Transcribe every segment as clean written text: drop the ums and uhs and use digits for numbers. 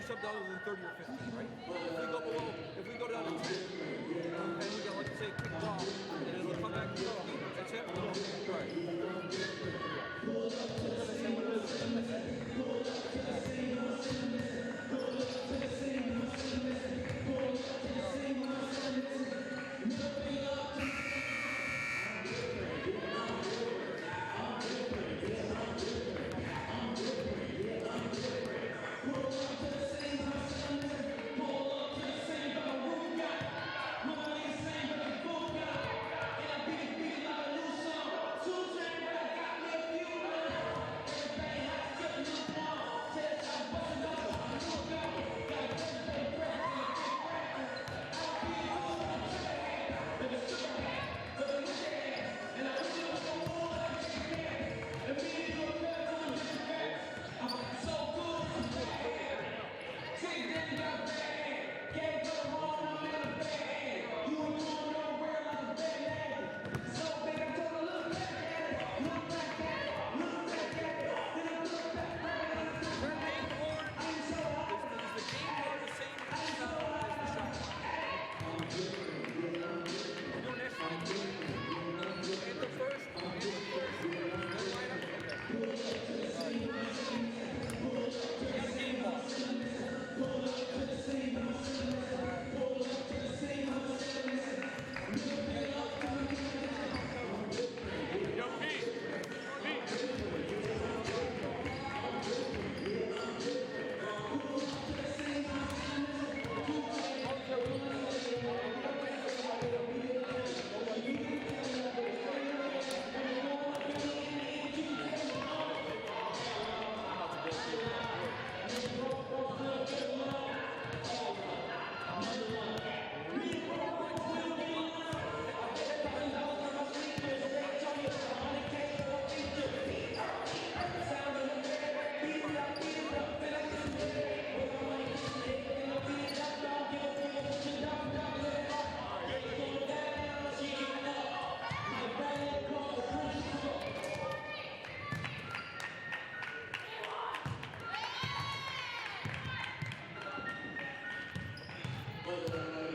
sub down within 30 or 15, right? If we go down to 10, and we get, like, say, kick off, and it'll come back to 15, that's it? Well,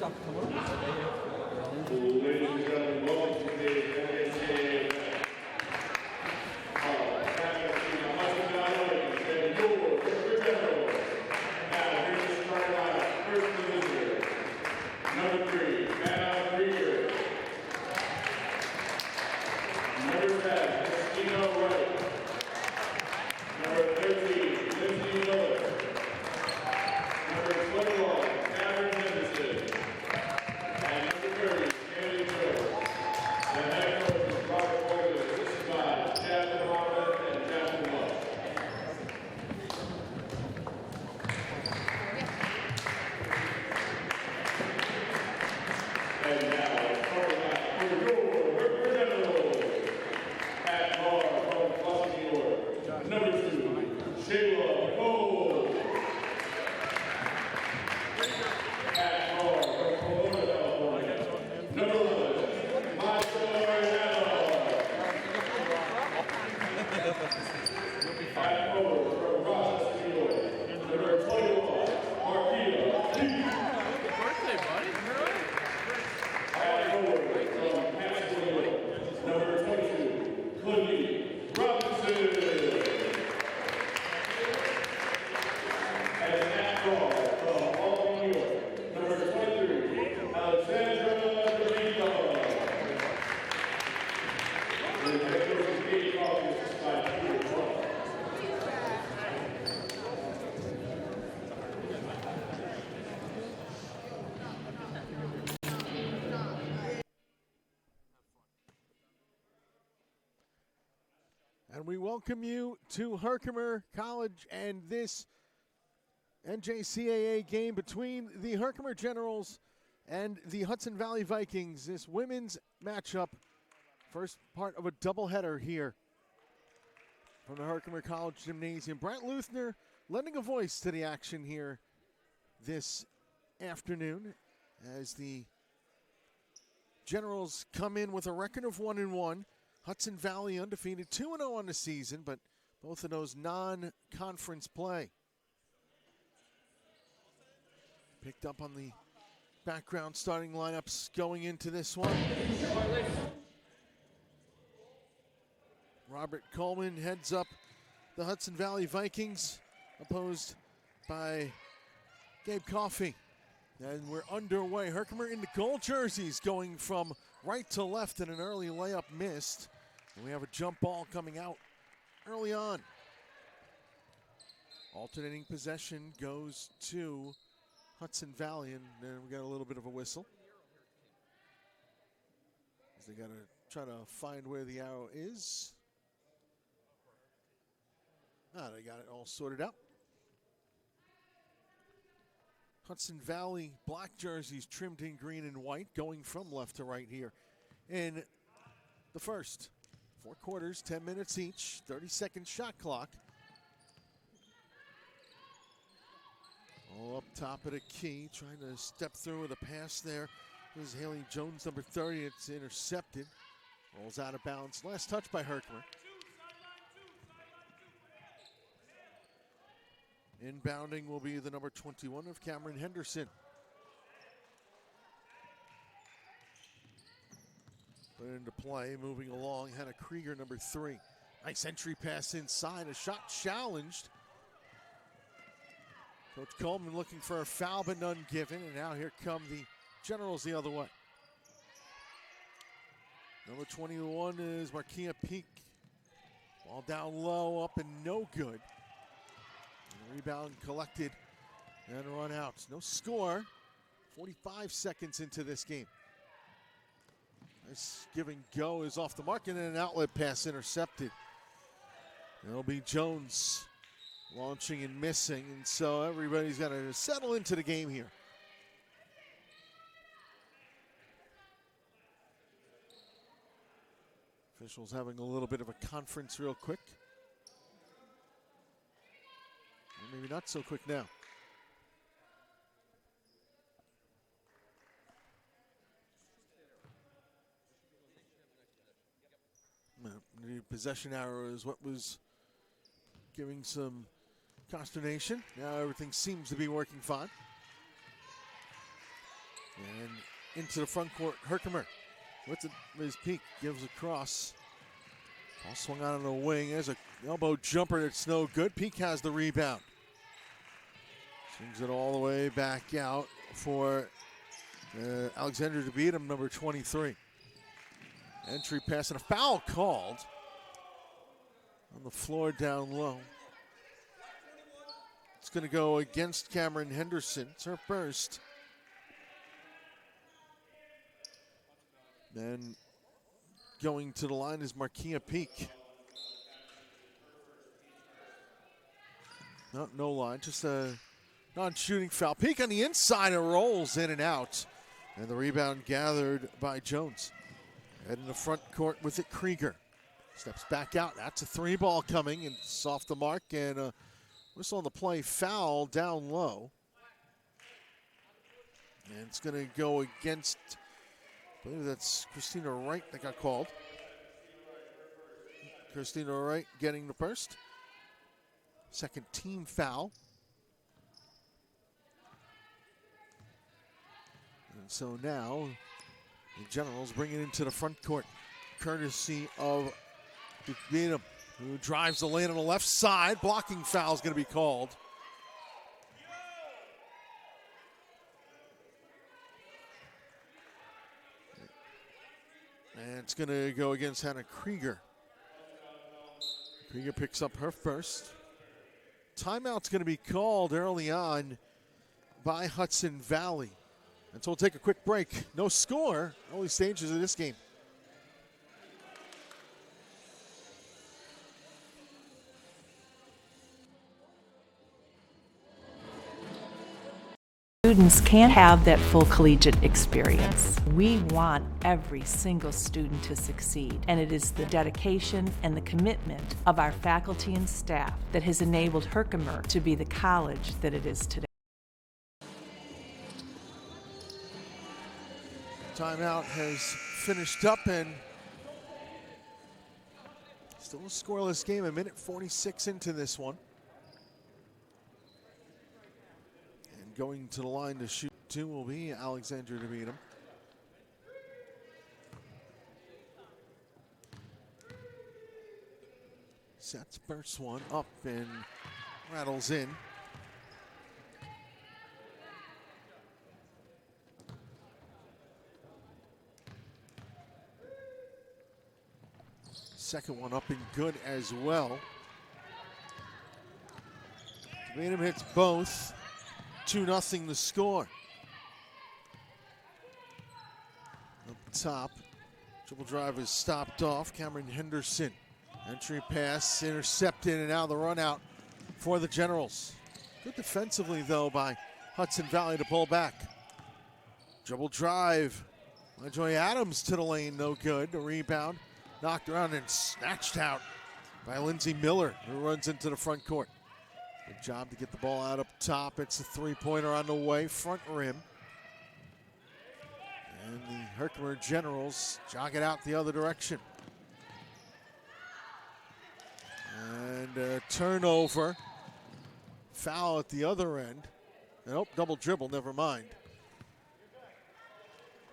Ladies and gentlemen, welcome to today's NCAA event. Hudson Valley and your general. Now, here's the starting lineup. First visitor, number 3, Anna Krieger. Number 10, Christina Wright. Number 13, Lindsay Miller. Number 21, Cameron Henderson. And number 30, Haley Joe. The head coach is Robert Boyd, assisted by Chad Mohammed and Jasmine Love. And now, starting out for your representative at bar from Boston, New York, number 2, Shayla Cole. At bar from Pomona, California, number 11, Michael Arellano. At forward from Rochester, New York, number 21, Marquita Lee. At forward from Hampton, New York, number 22, Clinton Robinson. And at guard from Albany, New York, number 23, Alexandra Domingo. The head coach is Kate Hawkins by Peter Trump. And we welcome you to Herkimer College and this NJCAA game between the Herkimer Generals and the Hudson Valley Vikings. This women's matchup, first part of a doubleheader here from the Herkimer College Gymnasium. Brent Luthner lending a voice to the action here this afternoon as the Generals come in with a record of 1-1. Hudson Valley undefeated, 2-0 on the season, but both of those non-conference play. Picked up on the background starting lineups going into this one. Robert Coleman heads up the Hudson Valley Vikings, opposed by Gabe Coffey. And we're underway. Herkimer in the gold jerseys going from right to left, and an early layup missed. And we have a jump ball coming out early on. Alternating possession goes to Hudson Valley, and then we got a little bit of a whistle. As they got to try to find where the arrow is. They got it all sorted out. Hudson Valley black jerseys trimmed in green and white, going from left to right here in the first. 4 quarters, 10 minutes each, 30-second shot clock. All up top of the key, trying to step through with a pass there. This is Haley Jones, number 30. It's intercepted. Rolls out of bounds. Last touch by Herkimer. Inbounding will be the number 21 of Cameron Henderson. Put it into play, moving along. Hannah Krieger, number 3. Nice entry pass inside. A shot challenged. Coach Coleman looking for a foul, but none given. And now here come the Generals the other way. Number 21 is Marquia Peak. Ball down low, up and no good. And rebound collected and run out. No score. 45 seconds into this game. Nice give and go is off the mark, and then an outlet pass intercepted. It'll be Jones launching and missing, and so everybody's got to settle into the game here. Officials having a little bit of a conference real quick. Or maybe not so quick now. The possession arrow is what was giving some consternation. Now everything seems to be working fine. And into the front court, Herkimer with his peak, gives a cross. Ball swung out on the wing. There's an elbow jumper that's no good. Peak has the rebound. Swings it all the way back out for Alexander to beat him, number 23. Entry pass and a foul called on the floor down low. It's going to go against Cameron Henderson. It's her first. Then going to the line is Markia Peak. No line, just a non-shooting foul. Peak on the inside and rolls in and out. And the rebound gathered by Jones. Head in the front court with it, Krieger. Steps back out. That's a three ball coming, and it's off the mark. And whistle on the play, foul down low. And it's going to go against, I believe that's Christina Wright that got called. Christina Wright getting the first. Second team foul. And so now the Generals bring it into the front court, courtesy of Beatham, who drives the lane on the left side. Blocking foul is going to be called. And it's going to go against Hannah Krieger. Krieger picks up her first. Timeout's going to be called early on by Hudson Valley. And so we'll take a quick break. No score, early stages of this game. Students can't have that full collegiate experience. We want every single student to succeed, and it is the dedication and the commitment of our faculty and staff that has enabled Herkimer to be the college that it is today. Timeout has finished up, and still a scoreless game. 1:46 into this one. And going to the line to shoot two will be Alexander to beat him. Sets first one up and rattles in. Second one up and good as well. Beatham hits both. 2-0 the score. Up top, triple drive is stopped off. Cameron Henderson. Entry pass intercepted, and now the run out for the Generals. Good defensively though by Hudson Valley to pull back. Dribble drive. Joy Adams to the lane, no good. The rebound knocked around and snatched out by Lindsay Miller, who runs into the front court. Good job to get the ball out up top. It's a three-pointer on the way, front rim. And the Herkimer Generals jog it out the other direction. And a turnover. Foul at the other end. Nope, double dribble, never mind.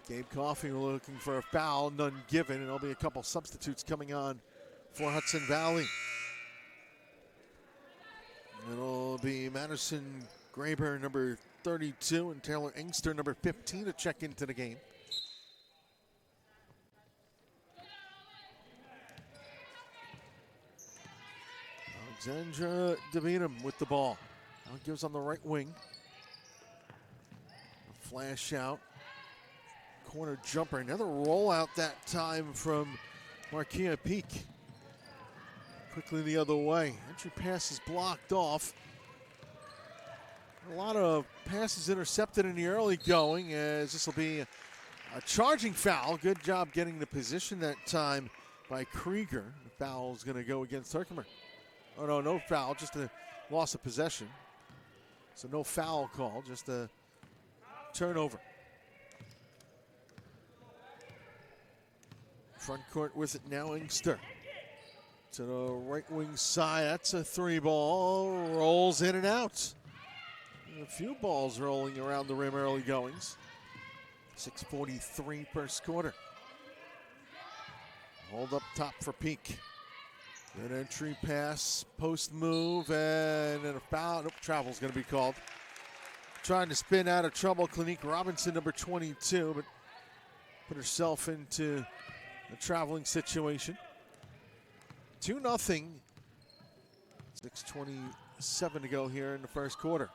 Gabe Coffey looking for a foul, none given, and there'll be a couple substitutes coming on for Hudson Valley. It'll be Madison Graber, number 32, and Taylor Engster, number 15, to check into the game. Alexandra DeBeatham with the ball. Now gives on the right wing. A flash out. Corner jumper. Another rollout that time from Markia Peak. Quickly the other way. Entry pass is blocked off. A lot of passes intercepted in the early going, as this will be a charging foul. Good job getting the position that time by Krieger. The foul is going to go against Herkimer. Oh no, no foul, just a loss of possession. So no foul call, just a turnover. Front court with it now, Engster. To the right wing side, that's a three ball, rolls in and out. And a few balls rolling around the rim early goings. 6:43 first quarter. Hold up top for Peak. Good entry pass, post move, and then a foul. Nope, travel's going to be called. Trying to spin out of trouble, Clinique Robinson, number 22, but put herself into a traveling situation. 2-0. 6:27 to go here in the first quarter.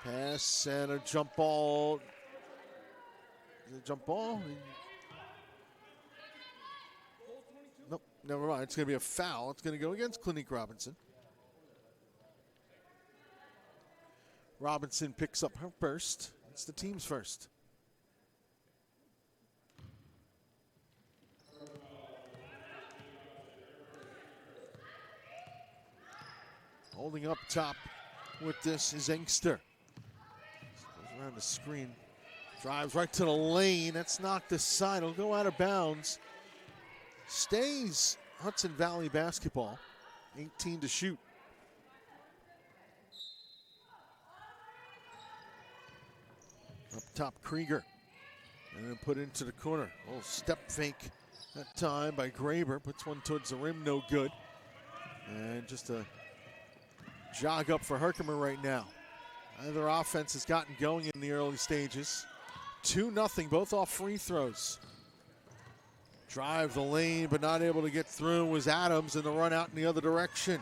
Pass and a jump ball. Is it a jump ball? Nope, never mind. It's going to be a foul. It's going to go against Clinique Robinson. Robinson picks up her first. It's the team's first. Holding up top with this is Inkster. Goes around the screen. Drives right to the lane. That's knocked aside. It'll go out of bounds. Stays Hudson Valley basketball. 18 to shoot. Up top, Krieger. And then put into the corner. Oh, step fake that time by Graber. Puts one towards the rim, no good. And just a jog up for Herkimer right now. Either offense has gotten going in the early stages. 2-0, both off free throws. Drive the lane, but not able to get through was Adams, and the run out in the other direction.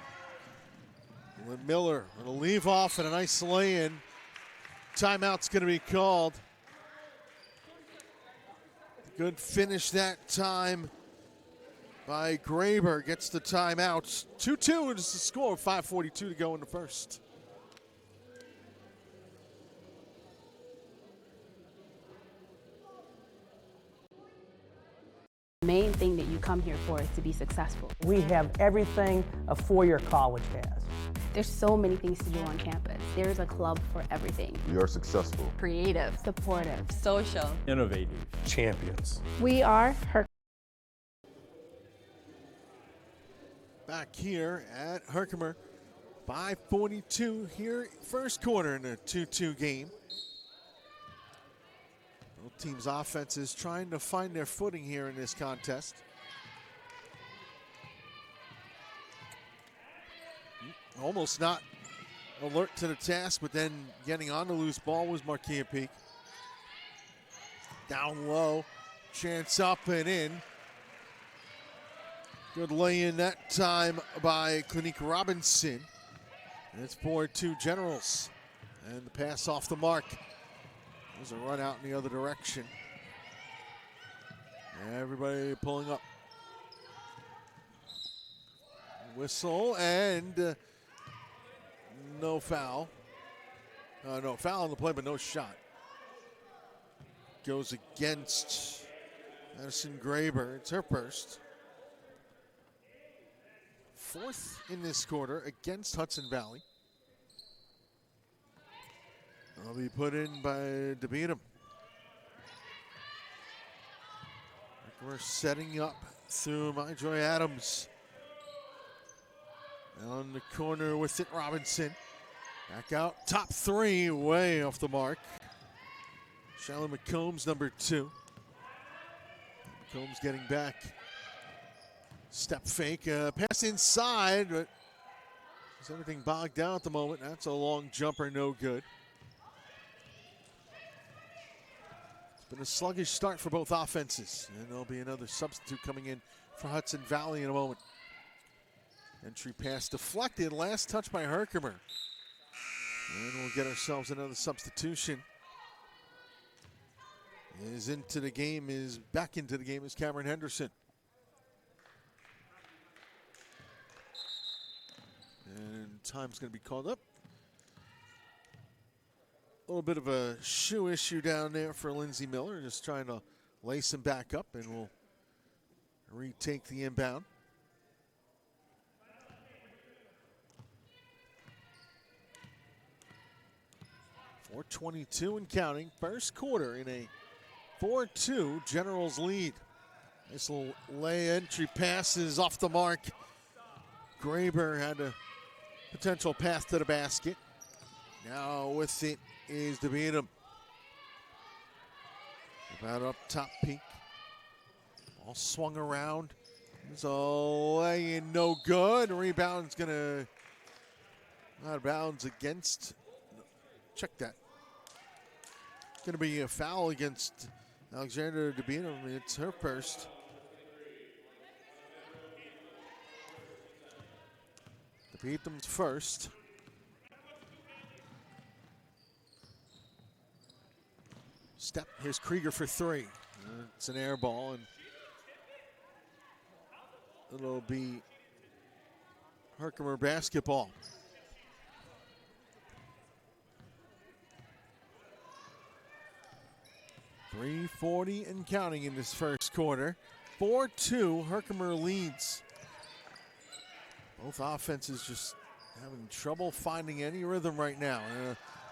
Miller with a leave off and a nice lay-in. Timeout's going to be called. Good finish that time by Graber. Gets the timeout. 2-2 is the score. 5:42 to go in the first. The main thing that you come here for is to be successful. We have everything a four-year college has. There's so many things to do on campus. There's a club for everything. We are successful. Creative, supportive, social, innovative, champions. We are Herkimer. Back here at Herkimer. 5:42 here, first quarter in a 2-2 game. Both teams' offenses trying to find their footing here in this contest. Almost not alert to the task, but then getting on the loose ball was Marquia Peak. Down low, chance up and in. Good lay-in that time by Clinique Robinson. And it's 4-2 Generals. And the pass off the mark. There's a run out in the other direction. Everybody pulling up. Whistle and no foul. No foul on the play, but no shot. Goes against Madison Graber. It's her first. Fourth in this quarter against Hudson Valley. Will be put in by DeBeatum. We're setting up through MyJoy Adams. On the corner with it, Robinson. Back out, top three, way off the mark. Shallow McCombs, number 2. McCombs getting back. Step fake, pass inside, but is everything bogged down at the moment? That's a long jumper, no good. It's been a sluggish start for both offenses, and there'll be another substitute coming in for Hudson Valley in a moment. Entry pass deflected, last touch by Herkimer. And we'll get ourselves another substitution. Back into the game is Cameron Henderson. And time's going to be called up. A little bit of a shoe issue down there for Lindsey Miller. Just trying to lace him back up, and we'll retake the inbound. .422 and counting. First quarter in a 4-2 Generals lead. Nice little lay entry passes off the mark. Graber had a potential path to the basket. Now with it is DeBeatum. About up top, Peak. All swung around. There's a lay-in, no good. Rebound's gonna out of bounds against. Check that. Gonna be a foul against Alexandra DeBeatum. It's her first. DeBeatum's first. Step. Here's Krieger for three. It's an air ball, and it'll be Herkimer basketball. .340 and counting in this first quarter. 4-2, Herkimer leads. Both offenses just having trouble finding any rhythm right now.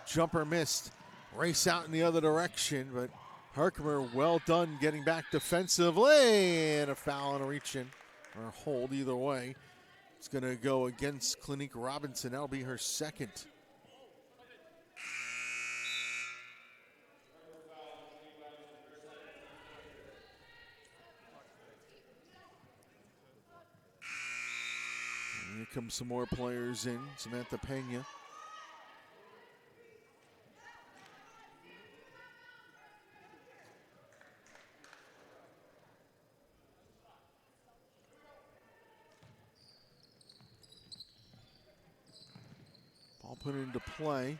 Jumper missed. Race out in the other direction, but Herkimer well done getting back defensively. And a foul and a reach in, or a hold either way. It's going to go against Clinique Robinson. That'll be her second. And here come some more players in. Samantha Pena. Ball put into play.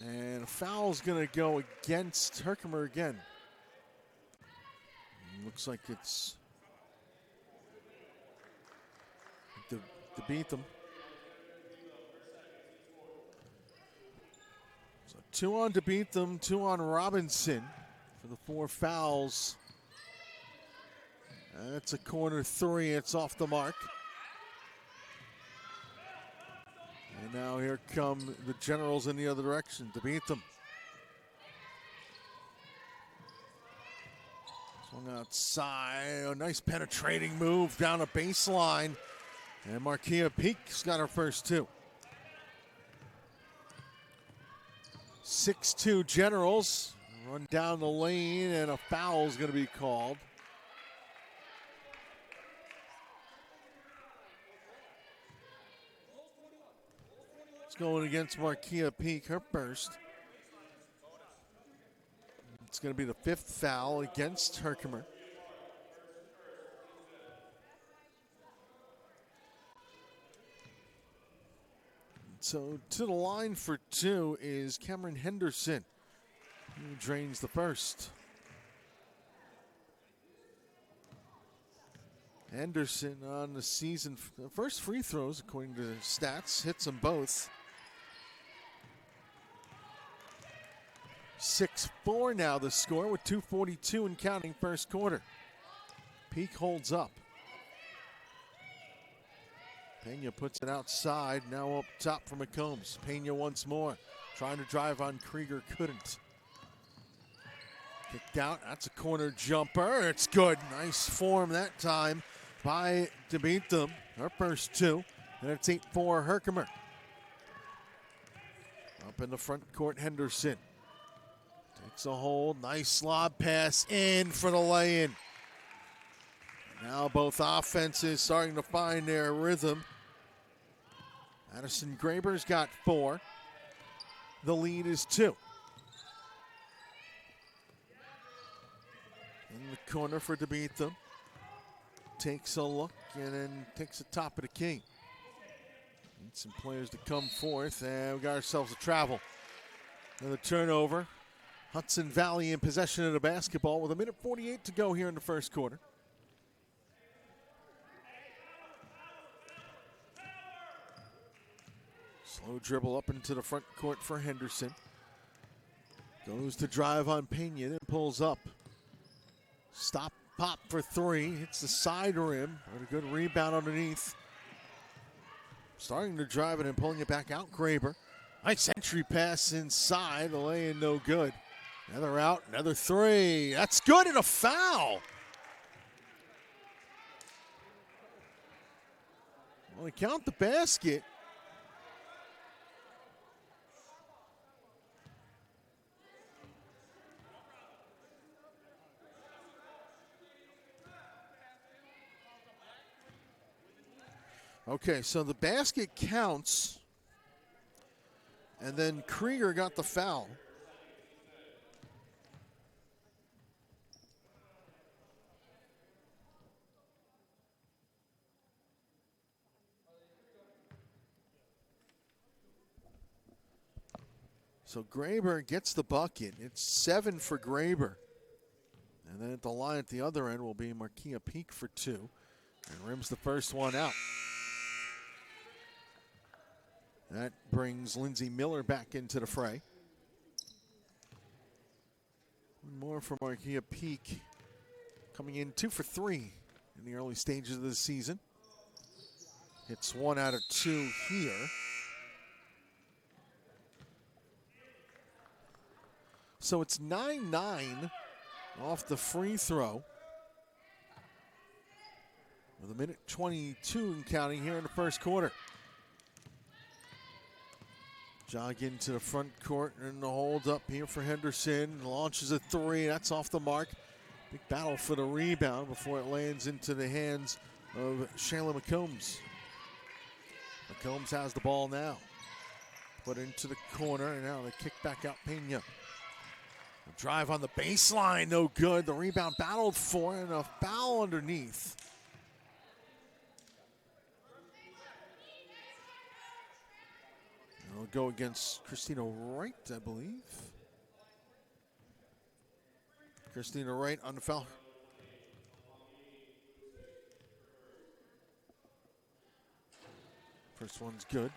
And a foul's going to go against Herkimer again. Looks like it's to beat them. So 2 on to beat them, 2 on Robinson for the 4 fouls. That's a corner 3. It's off the mark. And now here come the Generals in the other direction to beat them. Swung outside, a nice penetrating move down a baseline. And Markia Peak's got her first 2. 6-2 Generals run down the lane, and a foul is going to be called. It's going against Markia Peak, her first. It's going to be the 5th foul against Herkimer. So to the line for 2 is Cameron Henderson, who drains the first. Henderson on the season, first free throws according to stats, hits them both. 6-4 now the score with 2:42 and counting first quarter. Peak holds up. Pena puts it outside, now up top for McCombs. Pena once more, trying to drive on Krieger, couldn't. Kicked out, that's a corner jumper, it's good. Nice form that time by DeBeatum, her first 2, and it's 8-4 Herkimer. Up in the front court, Henderson. Takes a hold, nice lob pass in for the lay-in. Now both offenses starting to find their rhythm. Addison Graber's got 4. The lead is 2. In the corner for DeBeatum. Takes a look and then takes the top of the key. Need some players to come forth, and we got ourselves a travel. Another turnover. Hudson Valley in possession of the basketball with 1:48 to go here in the first quarter. Slow dribble up into the front court for Henderson. Goes to drive on Pena, then pulls up. Stop, pop for 3. Hits the side rim. And a good rebound underneath. Starting to drive it and pulling it back out, Graber. Nice entry pass inside. The lay-in no good. Another out, another 3. That's good, and a foul. Well, they count the basket. Okay, so the basket counts, and then Krieger got the foul. So Graber gets the bucket. It's 7 for Graber. And then at the line at the other end will be Marquia Peak for 2. And rims the first one out. That brings Lindsay Miller back into the fray. One more for Marquia Peak. Coming in 2 for 3 in the early stages of the season. Hits 1 out of 2 here. So it's 9-9 off the free throw. With a minute 22 and counting here in the first quarter. Jog into the front court and the hold up here for Henderson. Launches a 3, that's off the mark. Big battle for the rebound before it lands into the hands of Shayla McCombs. McCombs has the ball now. Put into the corner, and now they kick back out Pena. The drive on the baseline, no good. The rebound battled for, and a foul underneath. It'll go against Christina Wright, I believe. Christina Wright on the foul. First one's good.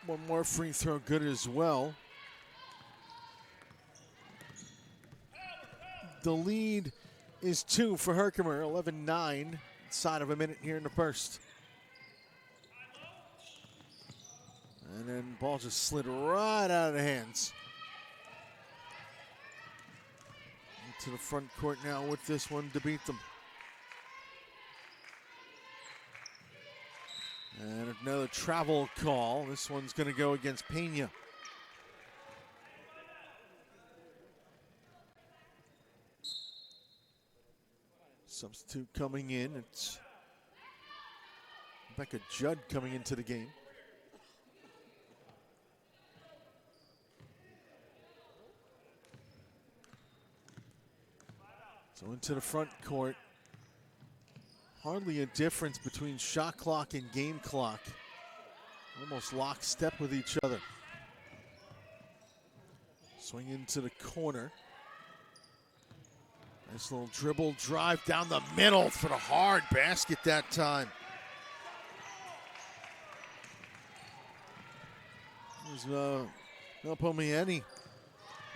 One more free throw good as well. The lead is 2 for Herkimer, 11-9, inside of a minute here in the first. And then the ball just slid right out of the hands. Into the front court now with this one to beat them. And another travel call. This one's going to go against Pena. Substitute coming in. It's Rebecca Judd coming into the game. So into the front court. Hardly a difference between shot clock and game clock. Almost lockstep with each other. Swing into the corner. Nice little dribble drive down the middle for the hard basket that time. There's Melpomieni.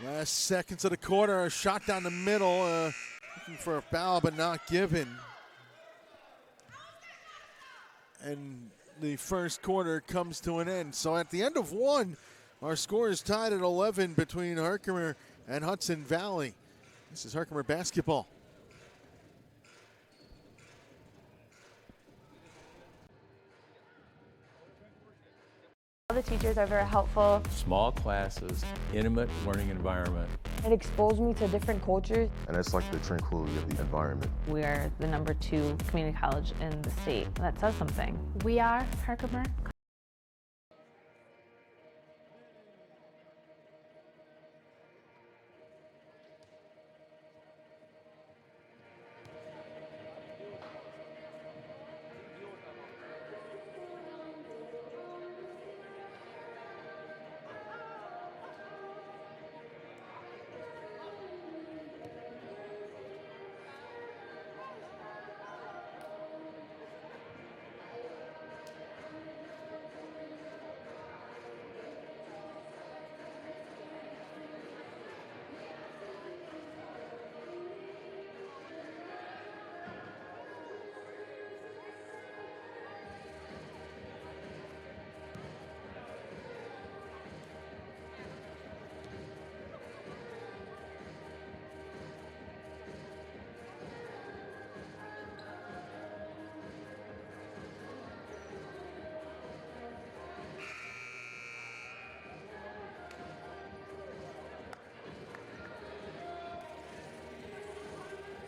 Last seconds of the quarter, a shot down the middle. Looking for a foul, but not given. And the first quarter comes to an end. So at the end of one, our score is tied at 11 between Herkimer and Hudson Valley. This is Herkimer basketball. All the teachers are very helpful. Small classes, intimate learning environment. It exposed me to different cultures. And it's like the tranquility of the environment. We are the #2 community college in the state. That says something. We are Herkimer.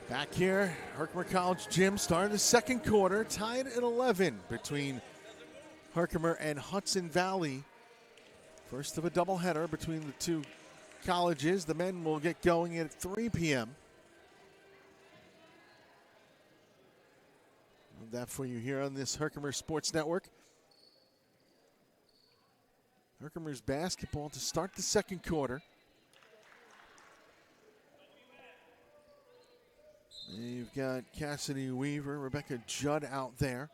Back here, Herkimer College gym started the second quarter, tied at 11 between Herkimer and Hudson Valley. First of a doubleheader between the two colleges. The men will get going at 3 p.m. That for you here on this Herkimer Sports Network. Herkimer's basketball to start the second quarter. You've got Cassidy Weaver, Rebecca Judd out there.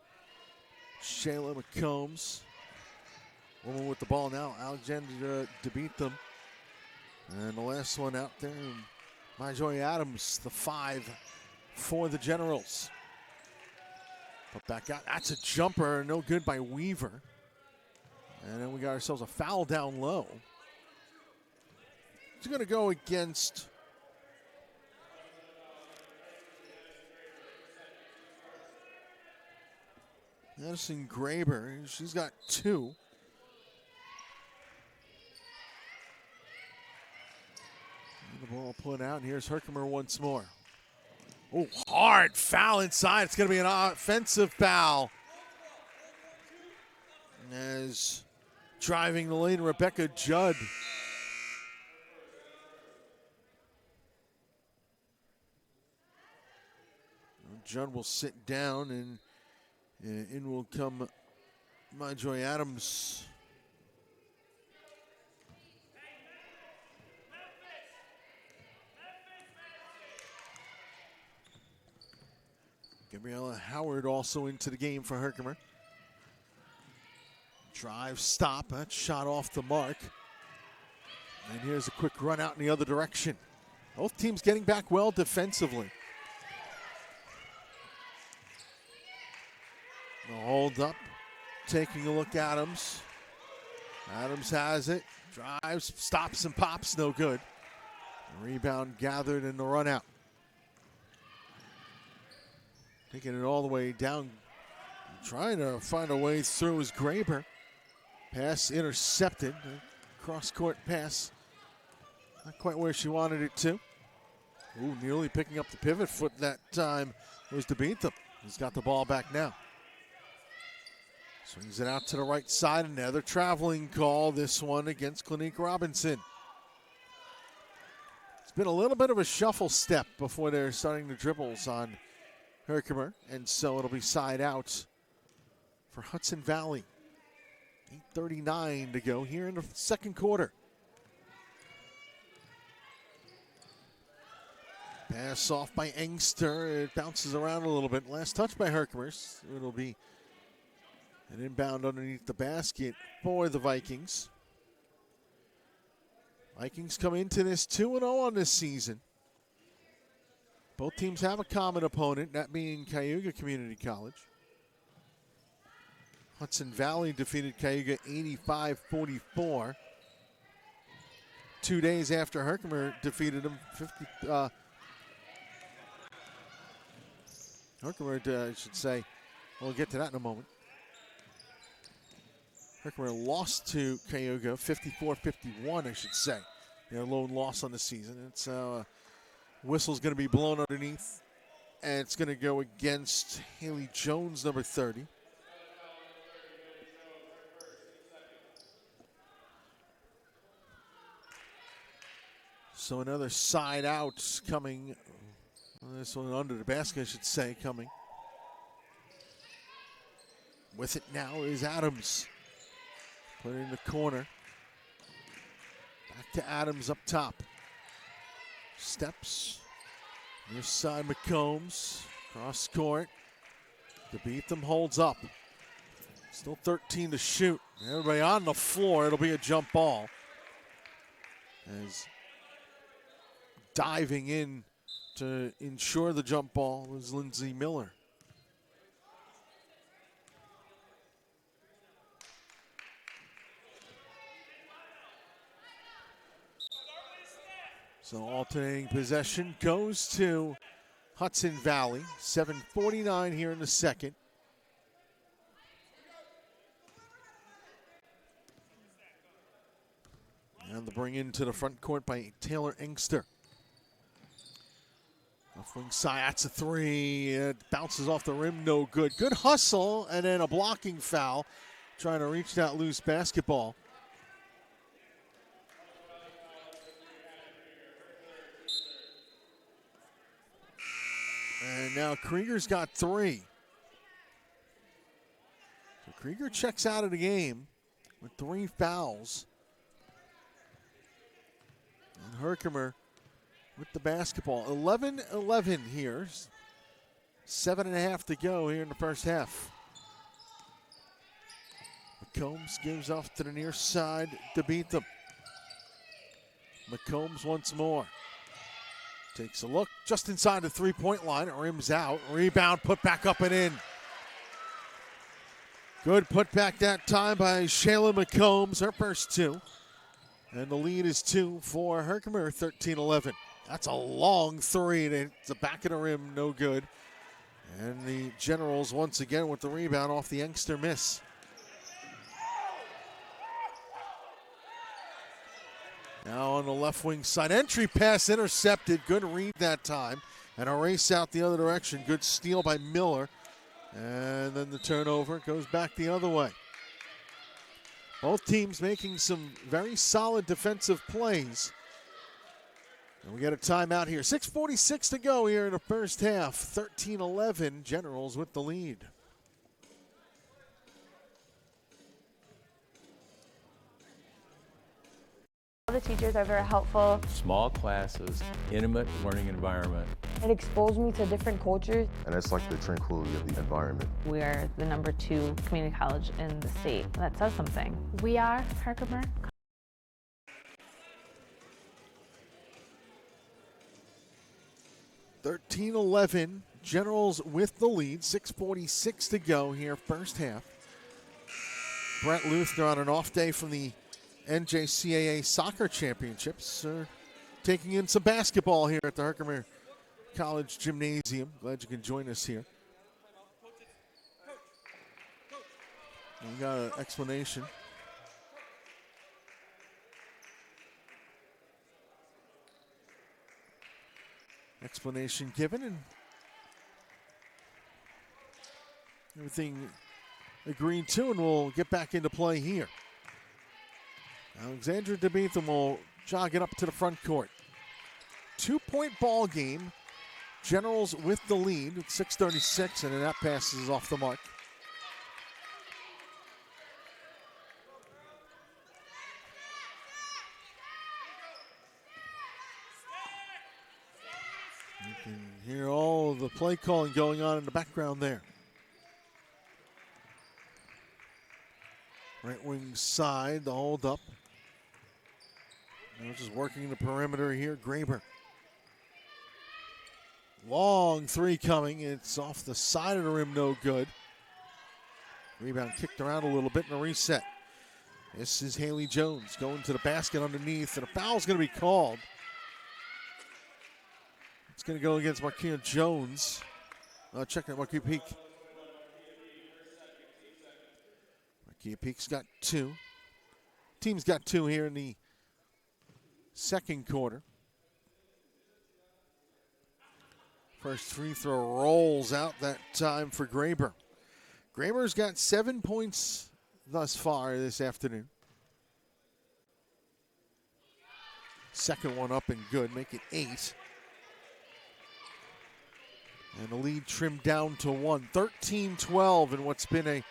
Shayla McCombs. Woman with the ball now, Alexandra DeBeatham. And the last one out there, Majoy Adams, the 5 for the Generals. But back out, that's a jumper, no good by Weaver. And then we got ourselves a foul down low. It's going to go against Madison Graber. She's got 2. And the ball put out, and here's Herkimer once more. Oh, hard foul inside. It's going to be an offensive foul. As driving the lane, Rebecca Judd. Judd will sit down, and in will come Majoy Adams. Gabriella Howard also into the game for Herkimer. Drive, stop, that shot off the mark. And here's a quick run out in the other direction. Both teams getting back well defensively. The hold up, taking a look at Adams. Adams has it, drives, stops and pops, no good. The rebound gathered in the run out. Taking it all the way down, trying to find a way through is Graber. Pass intercepted, cross-court pass. Not quite where she wanted it to. Ooh, nearly picking up the pivot foot that time was DeBeatham. He's got the ball back now. Swings it out to the right side, another traveling call, this one against Clinique Robinson. It's been a little bit of a shuffle step before they're starting the dribbles on Herkimer, and so it'll be side out for Hudson Valley. 8:39 to go here in the second quarter. Pass off by Engster. It bounces around a little bit. Last touch by Herkimer's. It'll be an inbound underneath the basket for the Vikings. Vikings come into this 2-0 on this season. Both teams have a common opponent, that being Cayuga Community College. Hudson Valley defeated Cayuga 85-44. 2 days after Herkimer defeated them 50. Herkimer, I should say. We'll get to that in a moment. Herkimer lost to Cayuga 54-51, I should say. Their lone loss on the season. It's whistle's going to be blown underneath, and it's going to go against Haley Jones, number 30. So another side out coming. This one under the basket, I should say, coming. With it now is Adams. Put it in the corner. Back to Adams up top. Steps. Near side McCombs. Cross court. DeBeatham holds up. Still 13 to shoot. Everybody on the floor. It'll be a jump ball. As diving in to ensure the jump ball was Lindsay Miller. So alternating possession goes to Hudson Valley. 7:49 here in the second. And the bring into the front court by Taylor Engster. Left wing side, that's a three. It bounces off the rim, no good. Good hustle, and then a blocking foul. Trying to reach that loose basketball. And now Krieger's got three. So Krieger checks out of the game with 3 fouls. And Herkimer with the basketball. 11-11 here. 7.5 to go here in the first half. McCombs gives off to the near side to beat them. McCombs once more. Takes a look just inside the three-point line. It rims out. Rebound, put back up and in. Good put back that time by Shayla McCombs, her first 2. And the lead is 2 for Herkimer, 13-11. That's a long three. It's the back of the rim, no good. And the Generals once again with the rebound off the youngster miss. Now on the left wing side, entry pass intercepted. Good read that time. And a race out the other direction. Good steal by Miller. And then the turnover goes back the other way. Both teams making some very solid defensive plays. And we get a timeout here. 6:46 to go here in the first half. 13-11, Generals with the lead. All the teachers are very helpful. Small classes, intimate learning environment. It exposed me to different cultures. And it's like the tranquility of the environment. We are the #2 community college in the state. That says something. We are Herkimer. 13-11, Generals with the lead. 6:46 to go here, first half. Brett Luthner on an off day from the NJCAA Soccer Championships, taking in some basketball here at the Herkimer College Gymnasium. Glad you can join us here. We got an explanation. Explanation given, and everything agreed to, and we'll get back into play here. Alexandra DeBeetham will jog it up to the front court. 2-point ball game. Generals with the lead at 6:36, and then that pass is off the mark. You can hear all the play calling going on in the background there. Right wing side, the hold up. Now just working the perimeter here, Graber. Long three coming. It's off the side of the rim, no good. Rebound kicked around a little bit in a reset. This is Haley Jones going to the basket underneath, and a foul's going to be called. It's going to go against Marquia Jones. Checking out Marquia Peak. Marquia Peak's got 2. Team's got 2 here in the second quarter. First free throw rolls out that time for Graber. Graber's got 7 points thus far this afternoon. Second one up and good, make it 8. And the lead trimmed down to 1. 13-12 in what's been a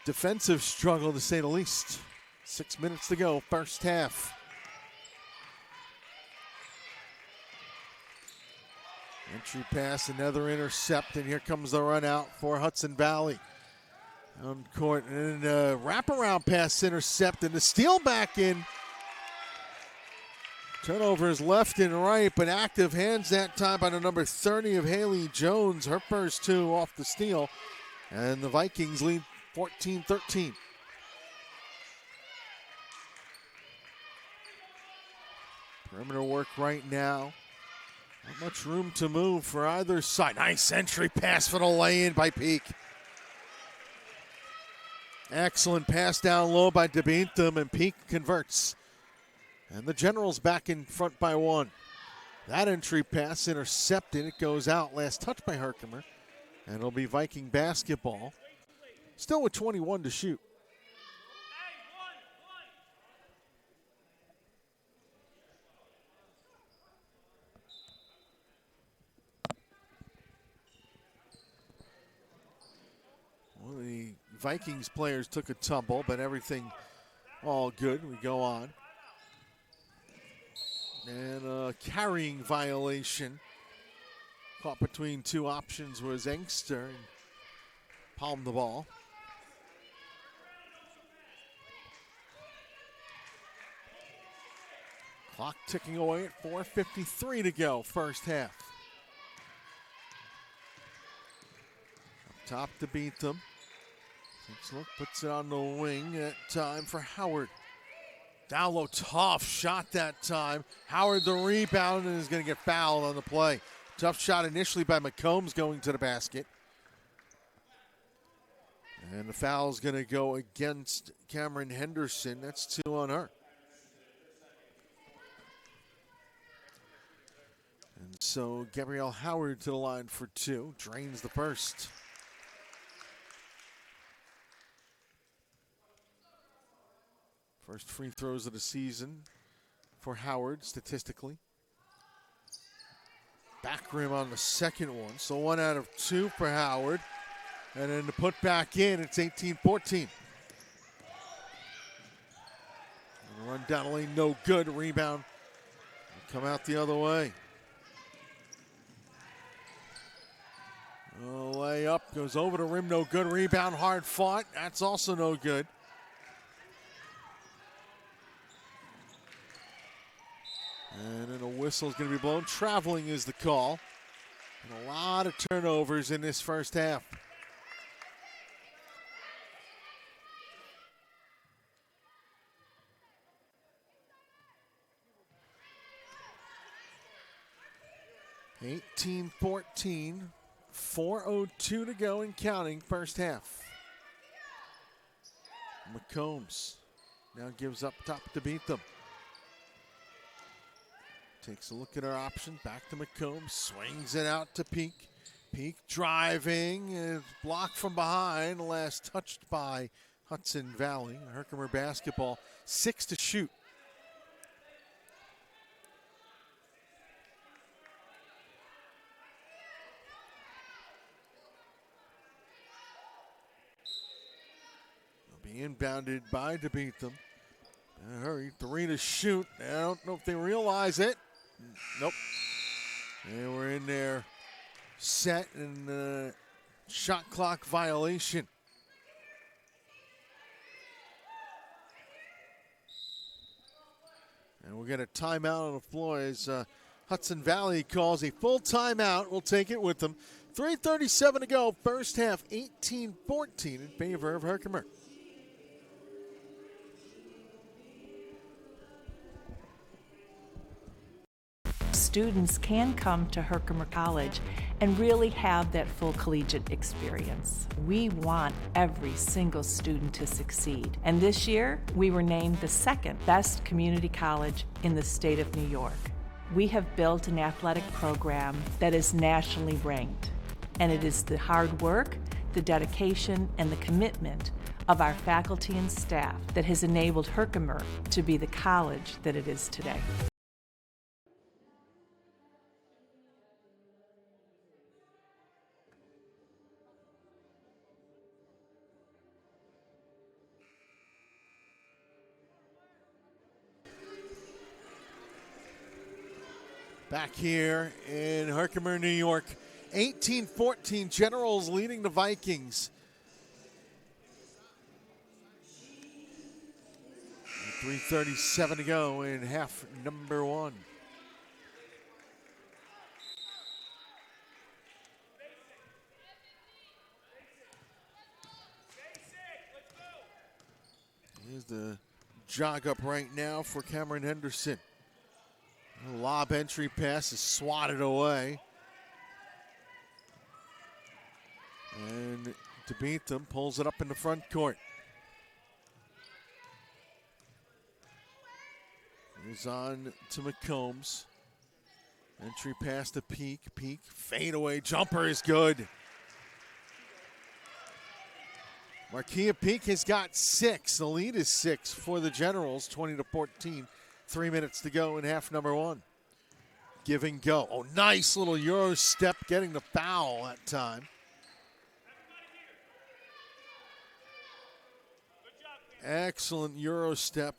defensive struggle, to say the least. 6 minutes to go, first half. Entry pass, another intercept, and here comes the run out for Hudson Valley. On court, and a wraparound pass intercept, and the steal back in. Turnovers left and right, but active hands that time by the number 30 of Haley Jones. Her first 2 off the steal, and the Vikings lead 14-13. Perimeter work right now. Not much room to move for either side. Nice entry pass for the lay-in by Peak. Excellent pass down low by DeBeetham, and Peak converts. And the Generals back in front by 1. That entry pass intercepted. It goes out. Last touch by Herkimer. And it'll be Viking basketball. Still with 21 to shoot. Well, the Vikings players took a tumble, but everything all good. We go on. And a carrying violation. Caught between two options was Engster and palmed the ball. Clock ticking away at 4:53 to go, first half. Up top to beat them. Takes a look, puts it on the wing. That time for Howard. Down low, tough shot that time. Howard the rebound and is going to get fouled on the play. Tough shot initially by McCombs going to the basket. And the foul is going to go against Cameron Henderson. That's 2 on her. And so Gabrielle Howard to the line for 2. Drains the first. First free throws of the season for Howard, statistically. Back rim on the second one, so 1 out of 2 for Howard. And then to put back in, it's 18-14. Run down the lane, no good. Rebound come out the other way. Layup goes over the rim, no good. Rebound, hard fought. That's also no good. And then a whistle is going to be blown. Traveling is the call. And a lot of turnovers in this first half. (18-14). 4:02 to go and counting, first half. McCombs now gives up top to beat them. Takes a look at her option, back to McCombs, swings it out to Peak. Peak driving, is blocked from behind, last touched by Hudson Valley. Herkimer basketball, 6 to shoot. They'll be inbounded by to beat them. Hurry, 3 to shoot. I don't know if they realize it. Nope. They were in there set and shot clock violation. And we'll get a timeout on the floor as Hudson Valley calls a full timeout. We'll take it with them. 3:37 to go. First half, 18-14 in favor of Herkimer. Students can come to Herkimer College and really have that full collegiate experience. We want every single student to succeed. And this year, we were named the 2nd best community college in the state of New York. We have built an athletic program that is nationally ranked. And it is the hard work, the dedication, and the commitment of our faculty and staff that has enabled Herkimer to be the college that it is today. Back here in Herkimer, New York, 18-14, Generals leading the Vikings. 3:37 to go in half number 1. Here's the jog up right now for Cameron Henderson. A lob entry pass is swatted away. And to beat them, pulls it up in the front court. Moves on to McCombs. Entry pass to Peak. Peak fadeaway jumper is good. Marquia Peak has got 6. The lead is 6 for the Generals, 20-14. 3 minutes to go in half number 1. Give and go. Oh, nice little Euro step, getting the foul that time. Excellent Euro step.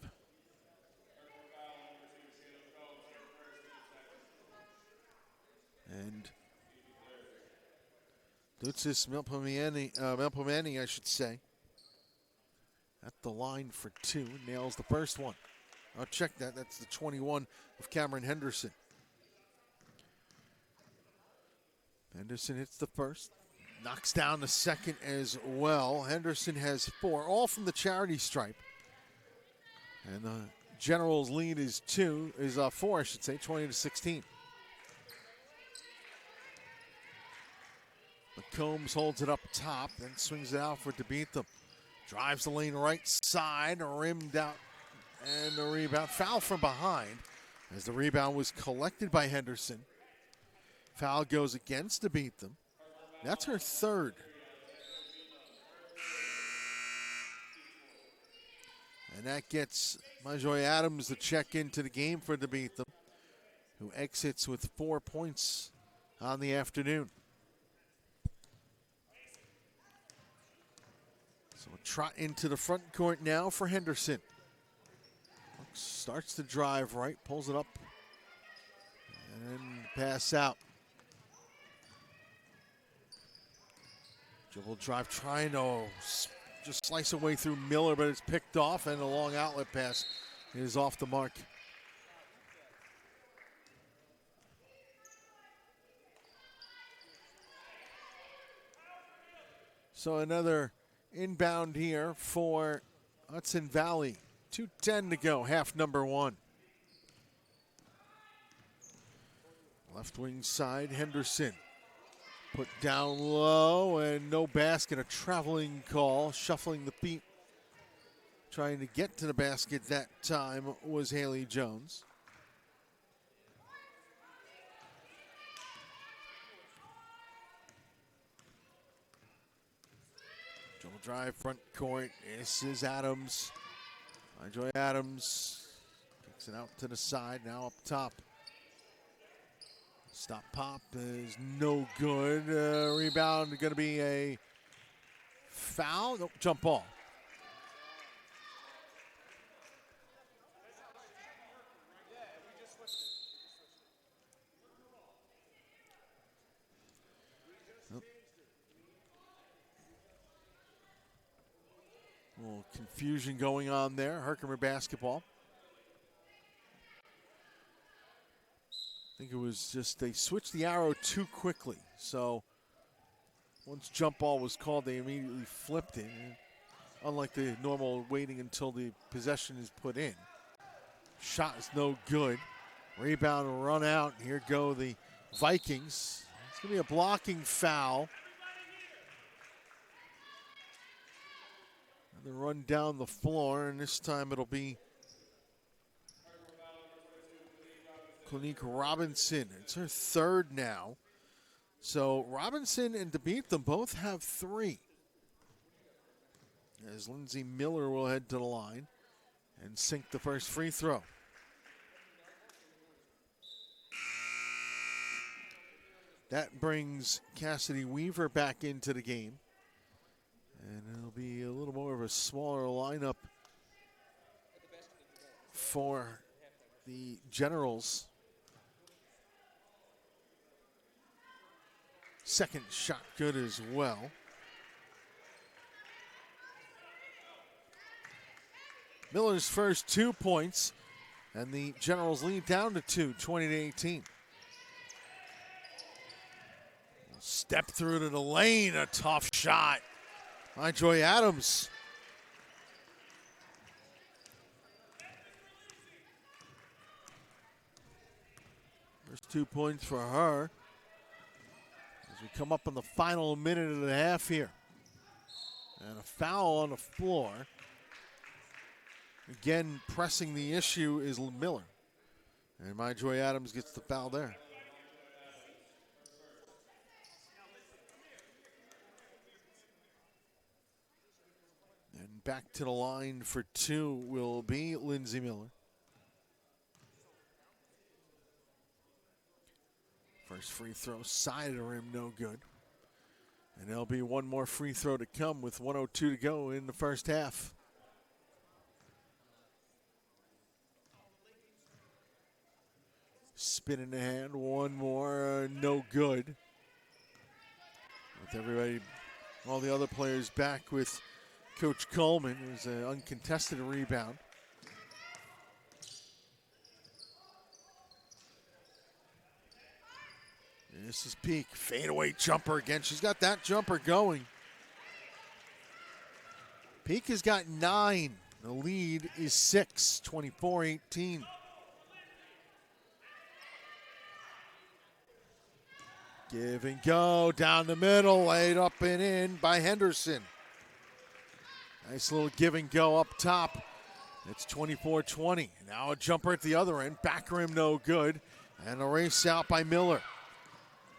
And Dutsis Melpomani, I should say, at the line for 2, nails the first one. I'll check that. That's the 21 of Cameron Henderson. Henderson hits the first, knocks down the second as well. Henderson has 4, all from the charity stripe. And the Generals' lead is 4, I should say, 20-16. McCombs holds it up top, then swings it out for to beat them. Drives the lane right side, rimmed out, and the rebound. Foul from behind as the rebound was collected by Henderson. Foul goes against to beat them. That's her 3rd. And that gets Majoy Adams to check into the game for to beat them, who exits with 4 points on the afternoon. So a trot into the front court now for Henderson. Starts to drive right, pulls it up, and pass out. Dribble drive, trying to just slice away through Miller, but it's picked off, and a long outlet pass is off the mark. So another inbound here for Hudson Valley. 2:10 to go, half number 1. Left wing side, Henderson. Put down low and no basket, a traveling call, shuffling the feet. Trying to get to the basket that time was Haley Jones. Dribble drive, front court. This is Adams. Joy Adams kicks it out to the side, now up top. Stop pop is no good. Rebound going to be a foul. Nope, jump ball. Nope. A little confusion going on there. Herkimer basketball. I think it was just they switched the arrow too quickly. So once jump ball was called, they immediately flipped it. Unlike the normal waiting until the possession is put in. Shot is no good. Rebound run out. Here go the Vikings. It's going to be a blocking foul. Another run down the floor, and this time it'll be Clinique Robinson. It's her 3rd now. So Robinson and DeBeat both have 3. As Lindsay Miller will head to the line and sink the first free throw. That brings Cassidy Weaver back into the game. And it'll be a little more of a smaller lineup for the Generals. Second shot good as well. Miller's first 2 points, and the Generals lead down to 2, 20-18. Step through to the lane, a tough shot by Joy Adams. First 2 points for her. As we come up on the final minute and a half here. And a foul on the floor. Again, pressing the issue is Miller. And Joy Adams gets the foul there. back to the line for two will be Lindsay Miller. First free throw, side of the rim, no good. And there'll be one more free throw to come with 1:02 to go in the first half. Spin in the hand, one more, no good. With everybody, all the other players back with Coach Coleman. It was an uncontested rebound. This is Peak, fadeaway jumper again. She's got that jumper going. Peak has got 9. The lead is 6, 24-18. Give and go down the middle, laid up and in by Henderson. Nice little give and go up top. It's 24-20. Now a jumper at the other end. Back rim no good. And a race out by Miller.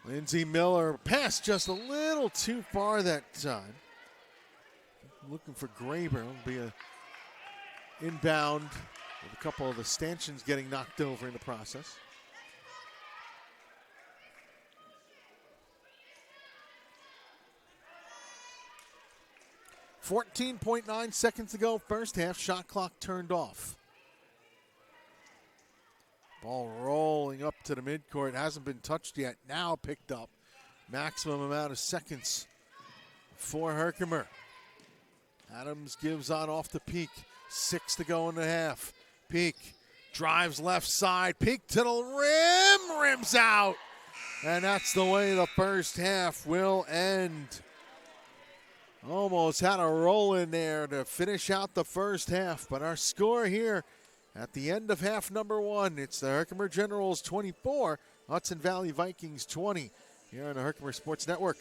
Lindsay Miller passed just a little too far that time. Looking for Graber. It'll be a inbound with a couple of the stanchions getting knocked over in the process. 14.9 seconds to go, first half. Shot clock turned off. Ball rolling up to the midcourt. Hasn't been touched yet. Now picked up. Maximum amount of seconds for Herkimer. Adams gives on off the Peak. 6 to go in the half. Peak drives left side. Peak to the rim. Rims out. And that's the way the first half will end. Almost had a roll in there to finish out the first half. But our score here at the end of half number 1, it's the Herkimer Generals 24, Hudson Valley Vikings 20 here on the Herkimer Sports Network.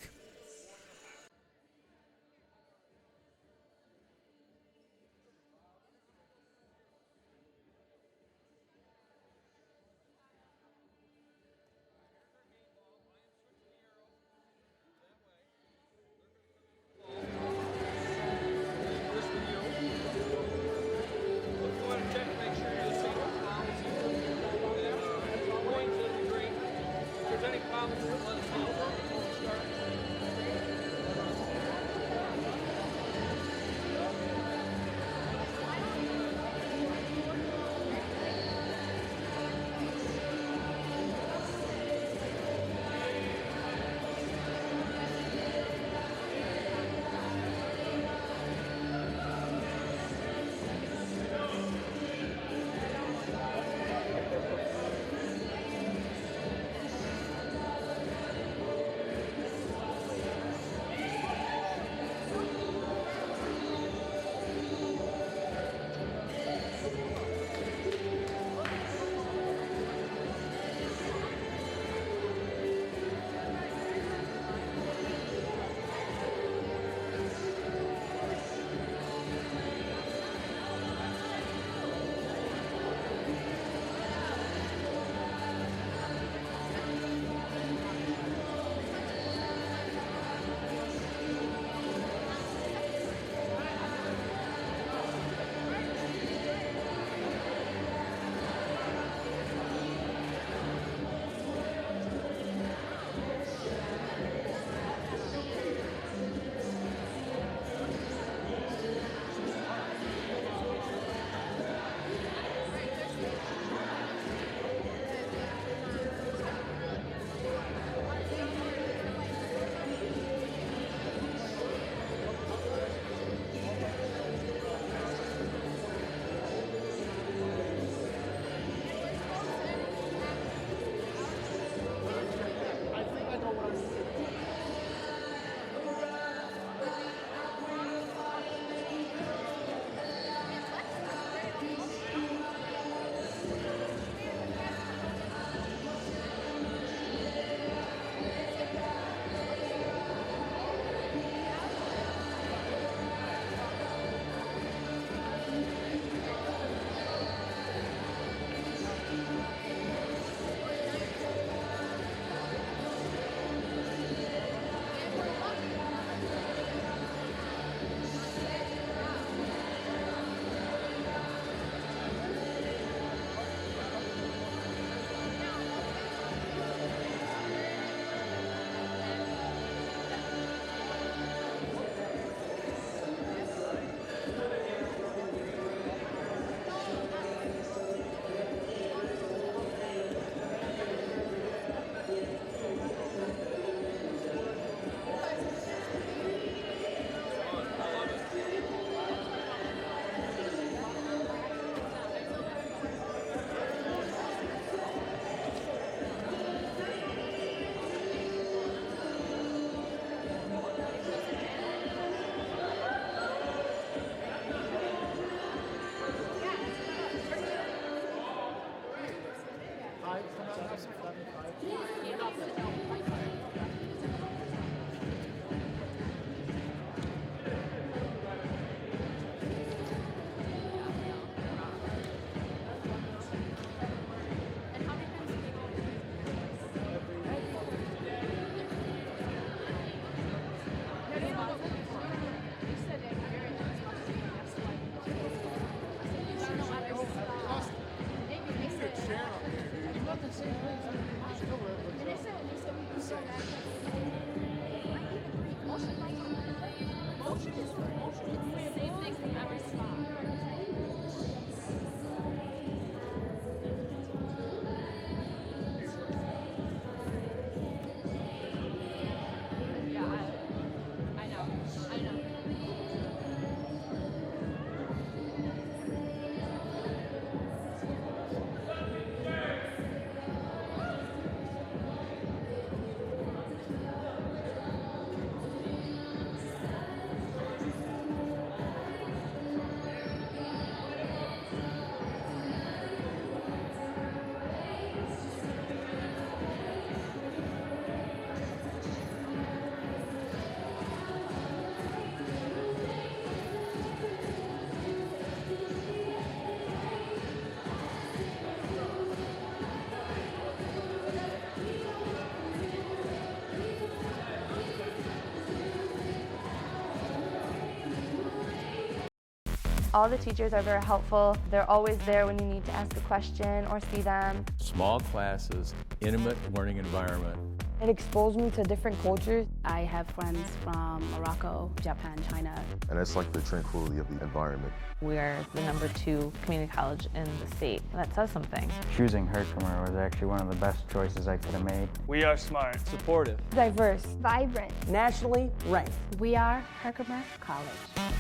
All the teachers are very helpful. They're always there when you need to ask a question or see them. Small classes, intimate learning environment. It exposed me to different cultures. I have friends from Morocco, Japan, China. And it's like the tranquility of the environment. We're the #2 community college in the state. That says something. Choosing Herkimer was actually one of the best choices I could have made. We are smart, supportive, Diverse. Vibrant. Nationally ranked. We are Herkimer College.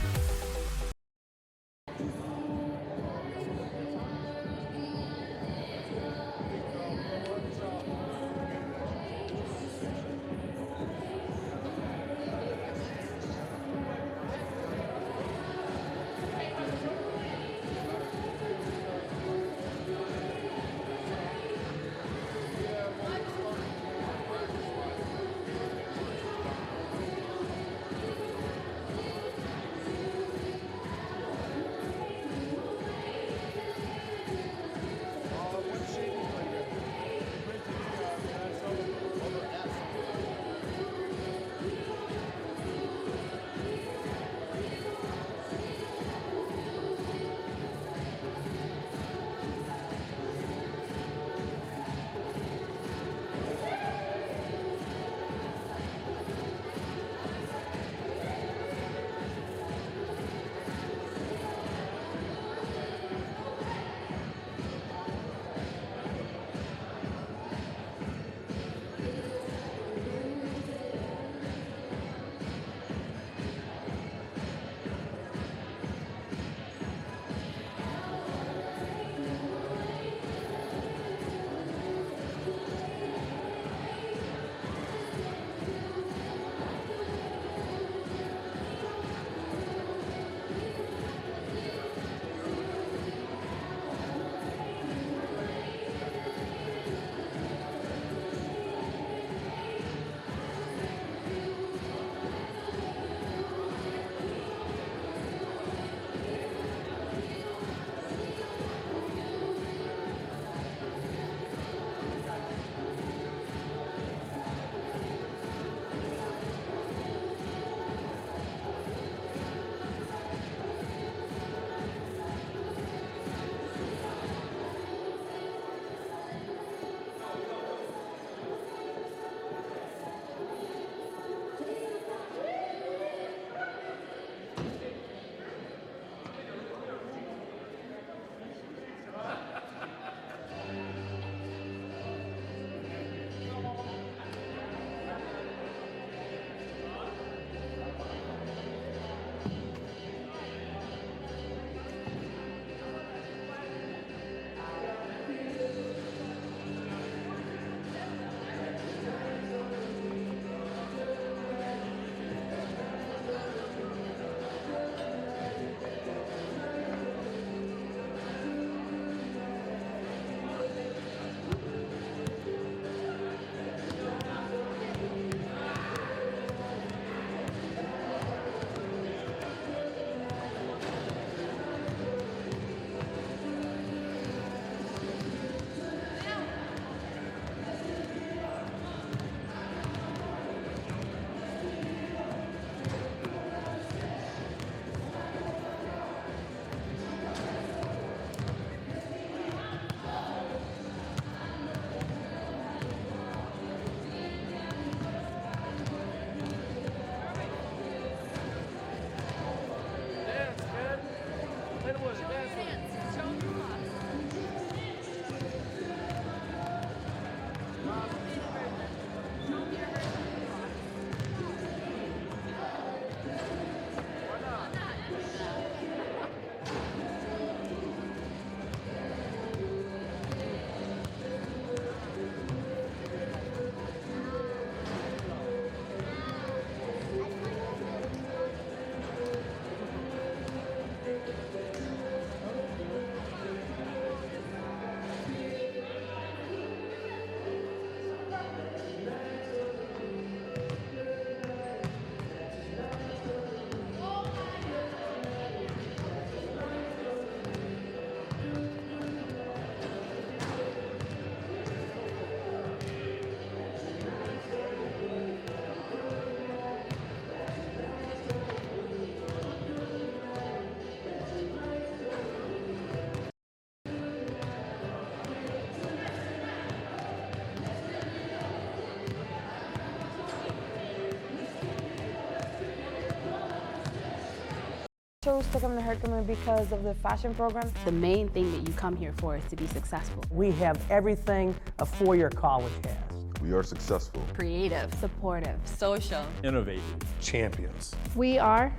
chose to come to Herkimer because of the fashion program. The main thing that you come here for is to be successful. We have everything a four-year college has. We are successful. Creative, Supportive. Social. Innovative. Champions. we are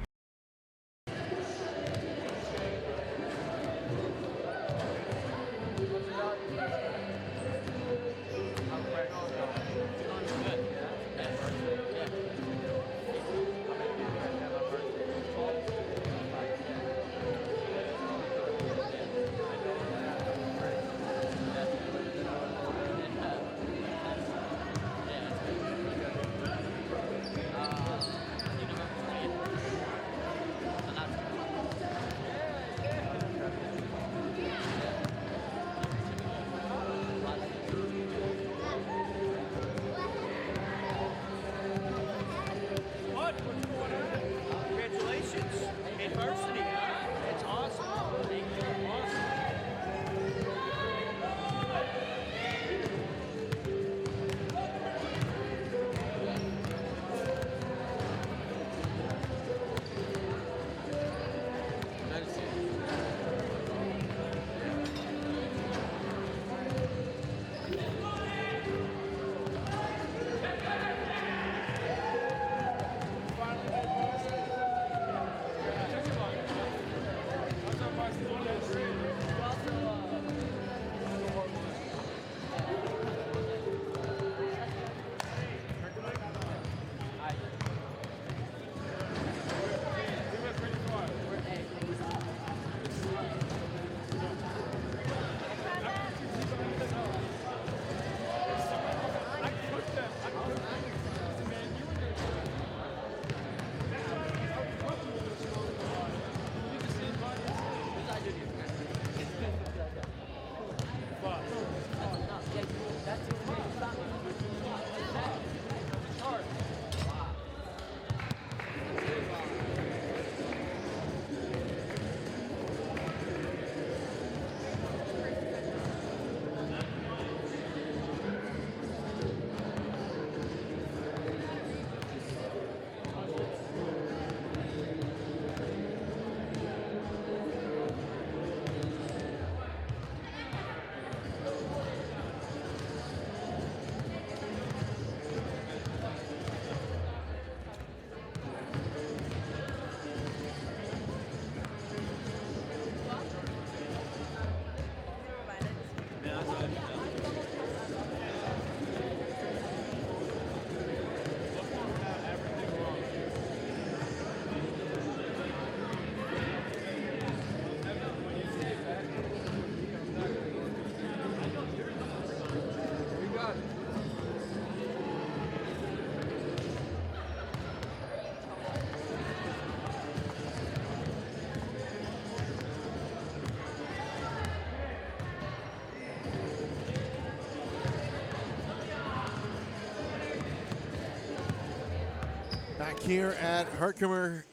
back here at Herkimer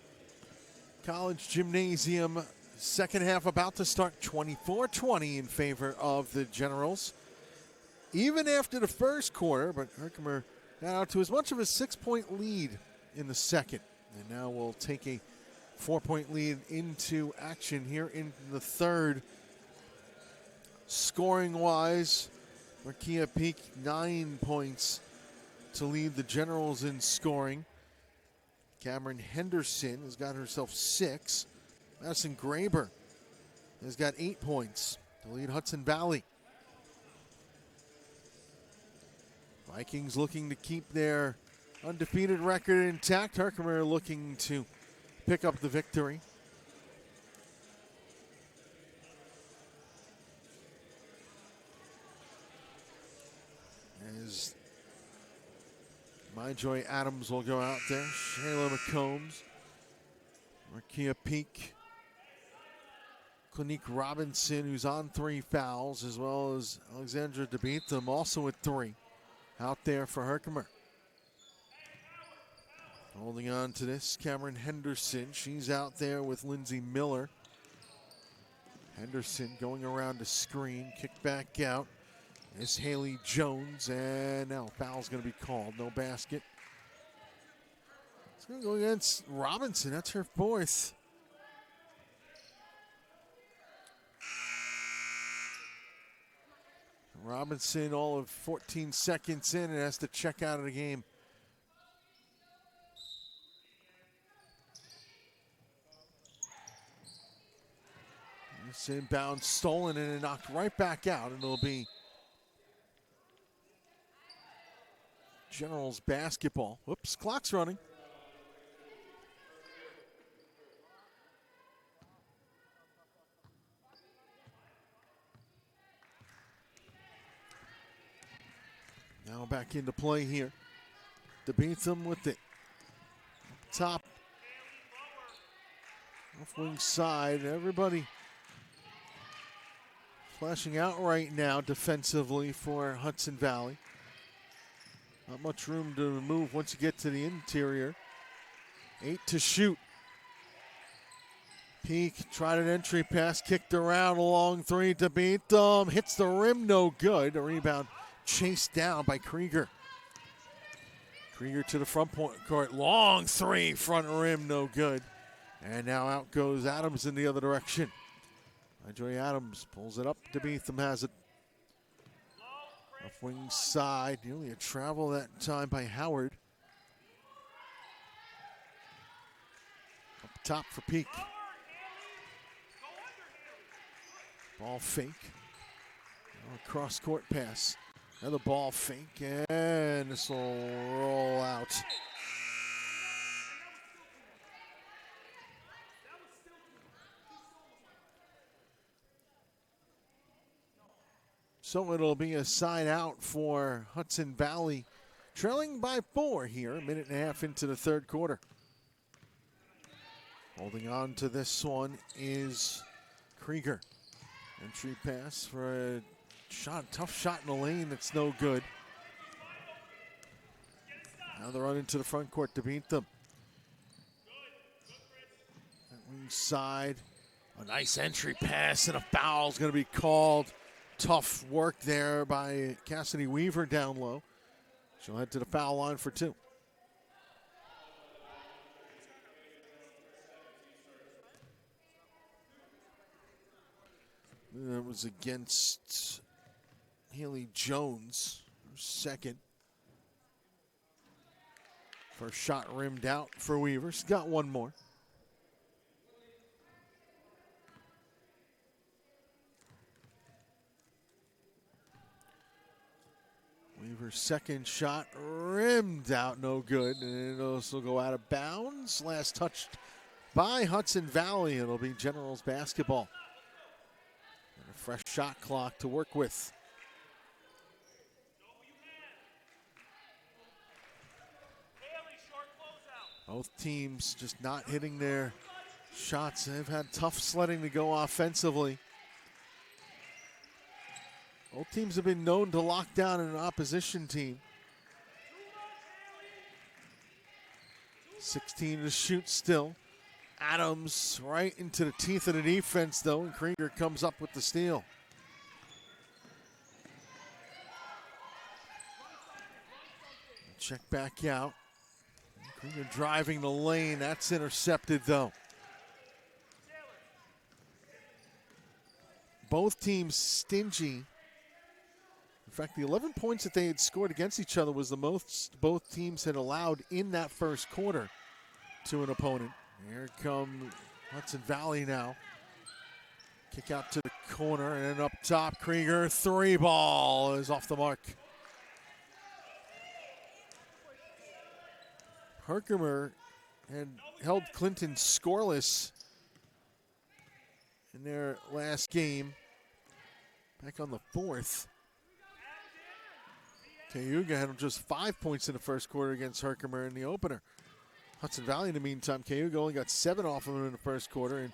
College Gymnasium. Second half about to start, 24-20 in favor of the Generals. Even after the first quarter, but Herkimer got out to as much of a 6-point lead in the second. And now we'll take a 4-point lead into action here in the third. Scoring-wise, Marquia Peak 9 points to lead the Generals in scoring. Cameron Henderson has got herself 6. Madison Graber has got 8 points to lead Hudson Valley. Vikings looking to keep their undefeated record intact. Herkimer looking to pick up the victory. As MyJoy Adams will go out there. Shayla McCombs. Marquia Peak. Clinique Robinson, who's on 3 fouls, as well as Alexandra DeBeatham, also with 3. Out there for Herkimer. Holding on to this, Cameron Henderson. She's out there with Lindsay Miller. Henderson going around the screen, kick back out. It's Haley Jones, and now foul's going to be called. No basket. It's going to go against Robinson. That's her 4th. Robinson all of 14 seconds in and has to check out of the game. This inbound stolen and knocked right back out, and it'll be Generals basketball. Whoops, clock's running. Now back into play here. Beats them with the top off wing side. Everybody flashing out right now defensively for Hudson Valley. Not much room to move once you get to the interior. 8 to shoot. Peak tried an entry pass, kicked around a long three to beat them. Hits the rim, no good. A rebound chased down by Krieger. Krieger to the front court. Long three, front rim, no good. And now out goes Adams in the other direction. Joey Adams pulls it up. DeBeatham has it. Off wing side. Nearly a travel that time by Howard. Up top for Peak. Ball fake. Cross court pass. Another ball fake. And this will roll out. So it'll be a side out for Hudson Valley, trailing by 4 here, a minute and a half into the third quarter. Holding on to this one is Krieger. Entry pass for a tough shot in the lane that's no good. Now they're running to the front court to beat them. Wing side, a nice entry pass and a foul is going to be called. Tough work there by Cassidy Weaver down low. She'll head to the foul line for 2. That was against Haley Jones, her second. First shot rimmed out for Weaver. She's got one more. Weaver's second shot rimmed out, no good. And it'll also go out of bounds. Last touched by Hudson Valley. It'll be Generals basketball. And a fresh shot clock to work with. Both teams just not hitting their shots. They've had tough sledding to go offensively. Both teams have been known to lock down an opposition team. 16 to shoot still. Adams right into the teeth of the defense though, and Krieger comes up with the steal. Check back out. Krieger driving the lane, that's intercepted though. Both teams stingy. In fact, the 11 points that they had scored against each other was the most both teams had allowed in that first quarter to an opponent. Here come Hudson Valley now. Kick out to the corner and then up top, Krieger. 3 ball is off the mark. Herkimer had held Clinton scoreless in their last game. Back on the 4th. Cayuga had just 5 points in the first quarter against Herkimer in the opener. Hudson Valley, in the meantime, Cayuga only got 7 off of him in the first quarter, and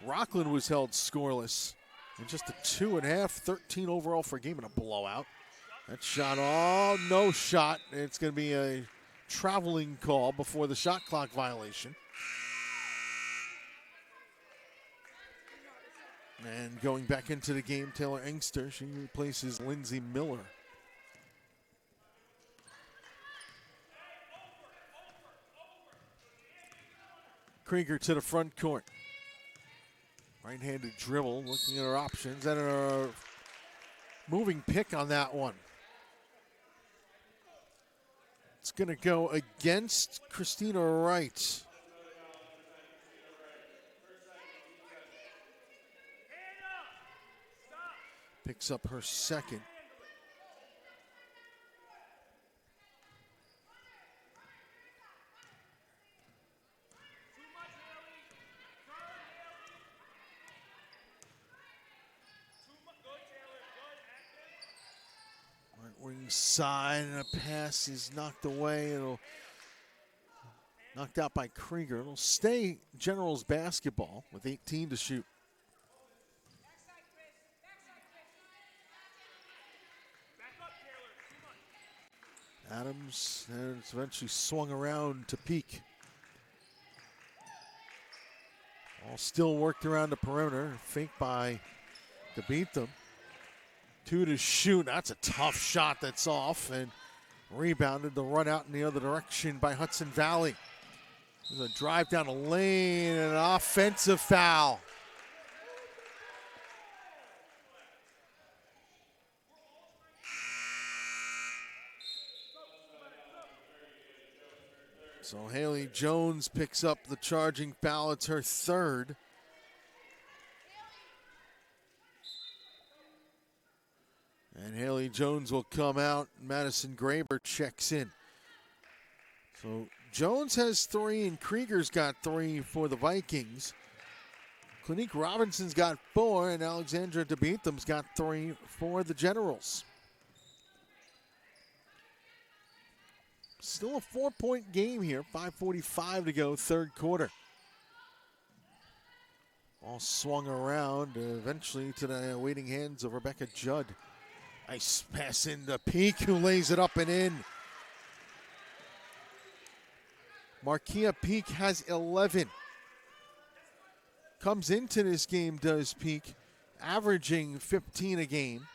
Rockland was held scoreless. And just a 2.5, 13 overall for a game and a blowout. That shot, oh, no shot. It's going to be a traveling call before the shot clock violation. And going back into the game, Taylor Engster, she replaces Lindsay Miller. Krieger to the front court. Right-handed dribble, looking at her options. And her moving pick on that one. It's going to go against Christina Wright. Picks up her second. Right wing side, and a pass is knocked away. It'll knocked out by Krieger. It'll stay Generals basketball with 18 to shoot. Adams, and it's eventually swung around to Peak. All still worked around the perimeter. Fake by to beat them. 2 to shoot. That's a tough shot that's off. And rebounded. The run out in the other direction by Hudson Valley. There's a drive down the lane and an offensive foul. So Haley Jones picks up the charging foul. It's her third. And Haley Jones will come out. Madison Graber checks in. So Jones has 3 and Krieger's got 3 for the Vikings. Clinique Robinson's got 4 and Alexandra DeBeatham's got 3 for the Generals. Still a 4-point game here. 5:45 to go, third quarter. All swung around eventually to the waiting hands of Rebecca Judd. Nice pass into Peak, who lays it up and in. Markia Peak has 11. Comes into this game, does Peak, averaging 15 a game.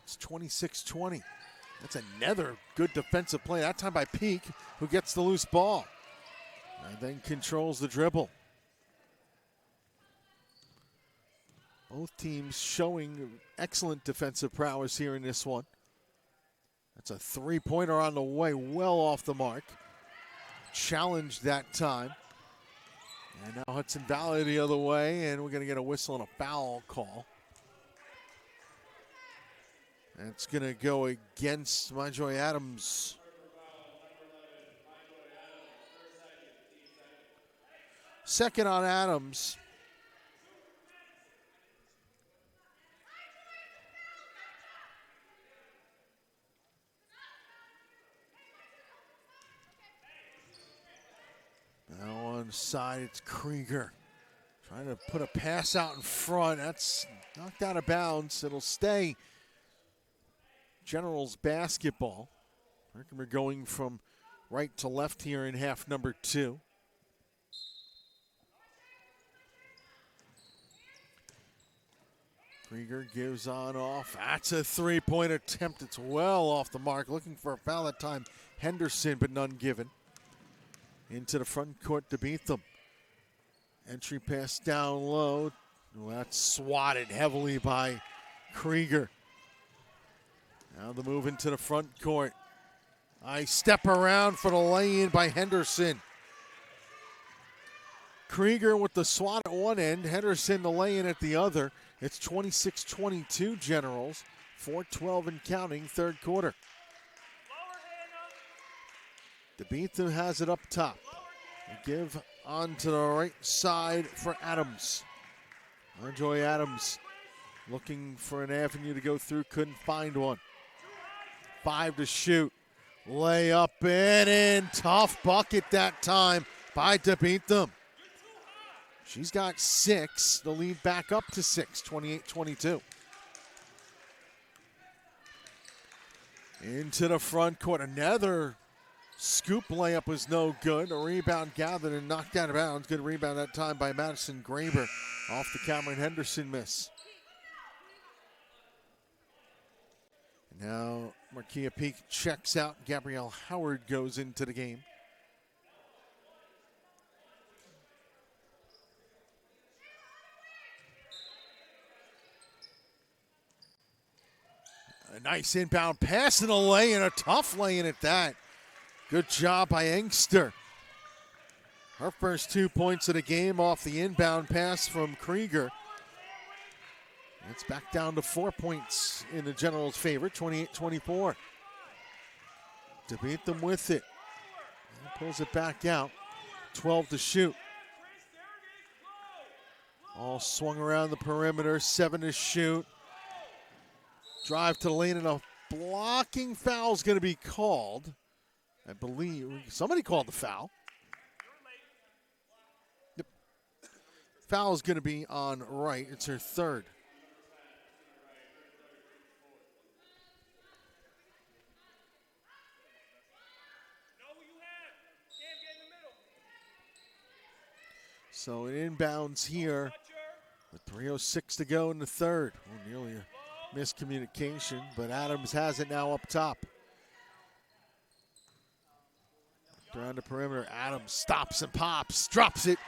It's 26-20. That's another good defensive play, that time by Peak, who gets the loose ball and then controls the dribble. Both teams showing excellent defensive prowess here in this one. That's a three-pointer on the way, well off the mark. Challenged that time. And now Hudson Valley the other way, and we're going to get a whistle and a foul call. That's going to go against Myjoy Adams. Second on Adams. Now on the side, it's Krieger. Trying to put a pass out in front. That's knocked out of bounds. It'll stay Generals basketball. Herkimer going from right to left here in half number 2. Krieger gives on off. That's a three-point attempt. It's well off the mark. Looking for a foul that time. Henderson, but none given. Into the front court to beat them. Entry pass down low. Well, that's swatted heavily by Krieger. Now the move into the front court. I step around for the lay-in by Henderson. Krieger with the swat at one end. Henderson the lay-in at the other. It's 26-22 Generals. 4:12 and counting, third quarter. DeBeatham has it up top. Give on to the right side for Adams. Marjoy Adams looking for an avenue to go through, couldn't find one. 5 to shoot. Lay up and in. Tough bucket that time by DeBeatham. She's got 6. The lead back up to 6, 28-22. Into the front court. Another scoop layup was no good. A rebound gathered and knocked out of bounds. Good rebound that time by Madison Graber off the Cameron Henderson miss. Now Markia Peak checks out. Gabrielle Howard goes into the game. A nice inbound pass and a lay-in, a tough lay-in at that. Good job by Engster. Her first 2 points of the game off the inbound pass from Krieger. It's back down to 4 points in the Generals' favor, 28-24. To beat them with it. And pulls it back out. 12 to shoot. All swung around the perimeter, 7 to shoot. Drive to the lane, and a blocking foul is going to be called. I believe somebody called the foul. Yep. Foul is going to be on Wright. It's her third. So it inbounds here with 3:06 to go in the third. Oh, nearly a miscommunication, but Adams has it now up top. Around the perimeter, Adams stops and pops, drops it.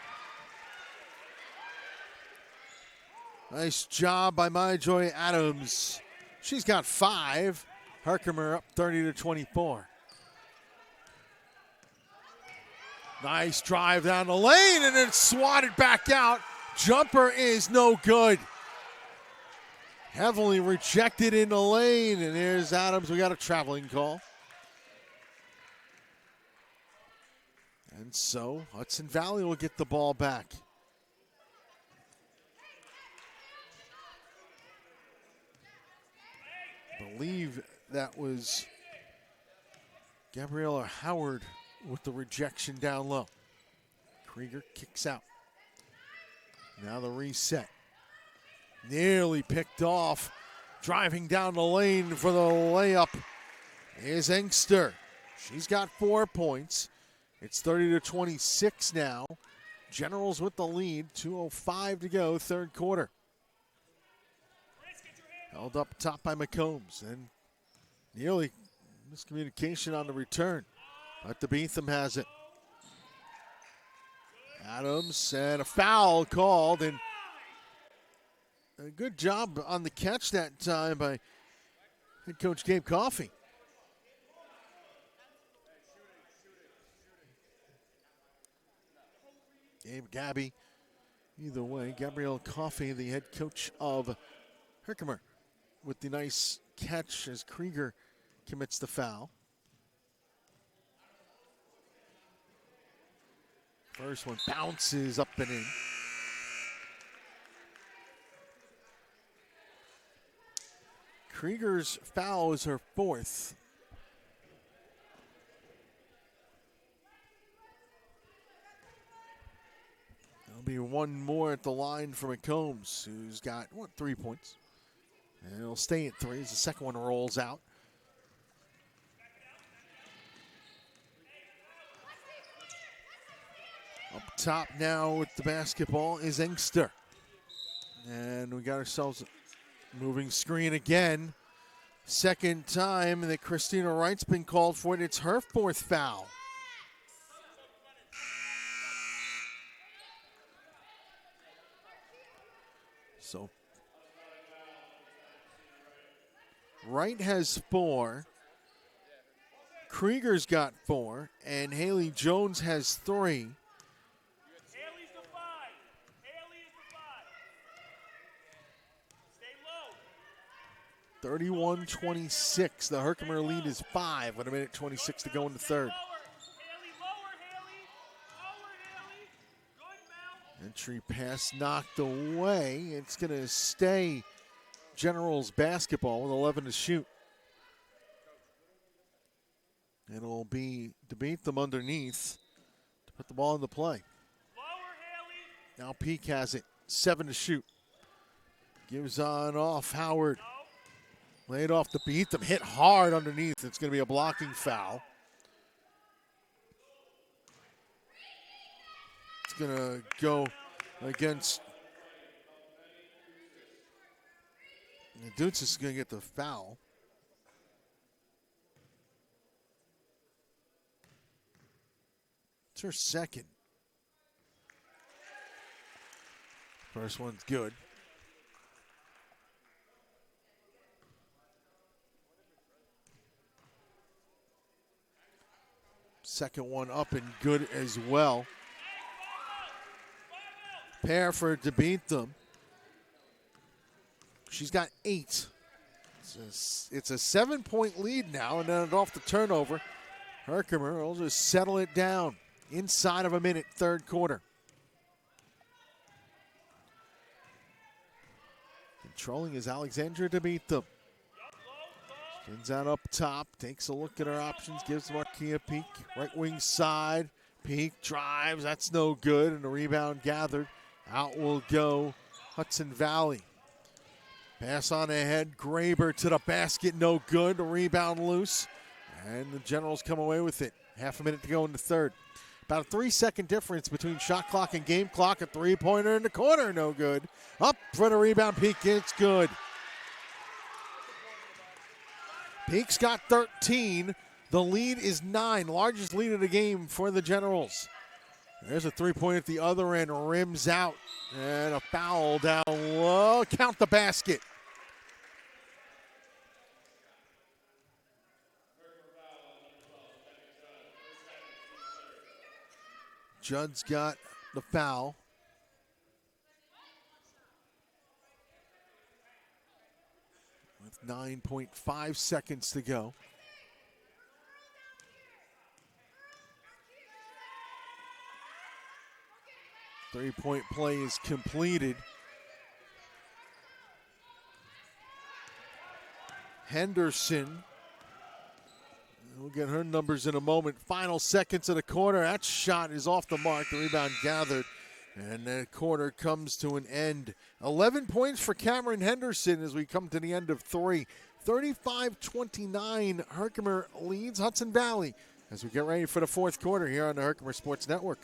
Nice job by MyJoy Adams. She's got 5. Herkimer up 30-24. Nice drive down the lane, and then swatted back out. Jumper is no good. Heavily rejected in the lane, and there's Adams. We got a traveling call. And so Hudson Valley will get the ball back. I believe that was Gabriella Howard with the rejection down low. Krieger kicks out. Now the reset. Nearly picked off. Driving down the lane for the layup is Engster. She's got 4 points. It's 30-26 now. Generals with the lead. 2:05 to go, third quarter. Held up top by McCombs. And nearly miscommunication on the return. But the Beetham has it. Adams, and a foul called, and a good job on the catch that time by head coach Gabe Coffey. Gabby, either way, Gabrielle Coffey, the head coach of Herkimer, with the nice catch as Krieger commits the foul. First one bounces up and in. Krieger's foul is her 4th. There'll be one more at the line for McCombs, who's got, 3 points. And it'll stay at 3 as the second one rolls out. Up top now with the basketball is Engster. And we got ourselves a moving screen again. Second time that Christina Wright's been called for it. It's her 4th foul. So Wright has 4. Krieger's got 4. And Haley Jones has 3. 31-26. The Herkimer lead is 5 with 1:26 to go in the third. Entry pass knocked away. It's going to stay Generals basketball with 11 to shoot. It'll be debate them underneath to put the ball into play. Now Peak has it. 7 to shoot. Gives on off Howard. Laid off to beat them. Hit hard underneath. It's going to be a blocking foul. It's going to go against. Dutz is going to get the foul. It's her second. First one's good. Second one up and good as well. Pair for to beat them. She's got 8. It's a 7-point lead now, and then off the turnover, Herkimer will just settle it down inside of a minute, third quarter. Controlling is Alexandra to beat them. Spins out up top, takes a look at her options, gives Marquia a peek. Right wing side, peek, drives, that's no good, and a rebound gathered. Out will go Hudson Valley. Pass on ahead, Graber to the basket, no good, a rebound loose, and the Generals come away with it. Half a minute to go in the third. About a 3-second difference between shot clock and game clock. A three-pointer in the corner, no good. Up for the rebound, Peak, it's good. Peak's got 13. The lead is 9, largest lead of the game for the Generals. There's a three-pointer at the other end, rims out, and a foul down low. Count the basket. Judd's got the foul. With 9.5 seconds to go. Three-point play is completed. Henderson, we'll get her numbers in a moment. Final seconds of the quarter. That shot is off the mark. The rebound gathered. And the quarter comes to an end. 11 points for Cameron Henderson as we come to the end of 3. 35-29, Herkimer leads Hudson Valley as we get ready for the fourth quarter here on the Herkimer Sports Network.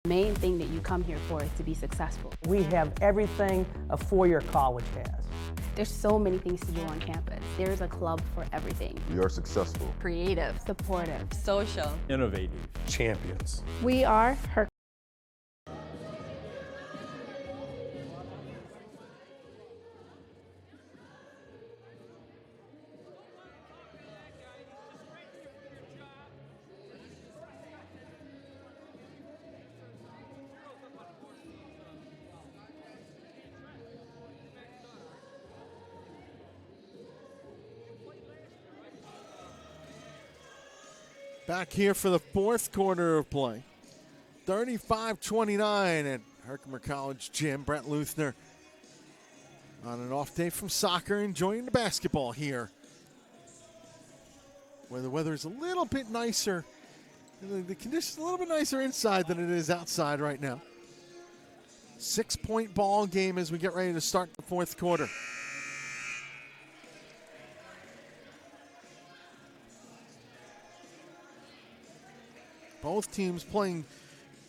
The main thing that you come here for is to be successful. We have everything a four-year college has. There's so many things to do on campus. There's a club for everything. We are successful. Creative, supportive, social, Innovative. Champions. We are Herkimer. Back here for the fourth quarter of play. 35-29 at Herkimer College Gym. Brett Luthner on an off day from soccer, enjoying the basketball here, where the weather is a little bit nicer. The conditions a little bit nicer inside than it is outside right now. 6-point ball game as we get ready to start the fourth quarter. Both teams playing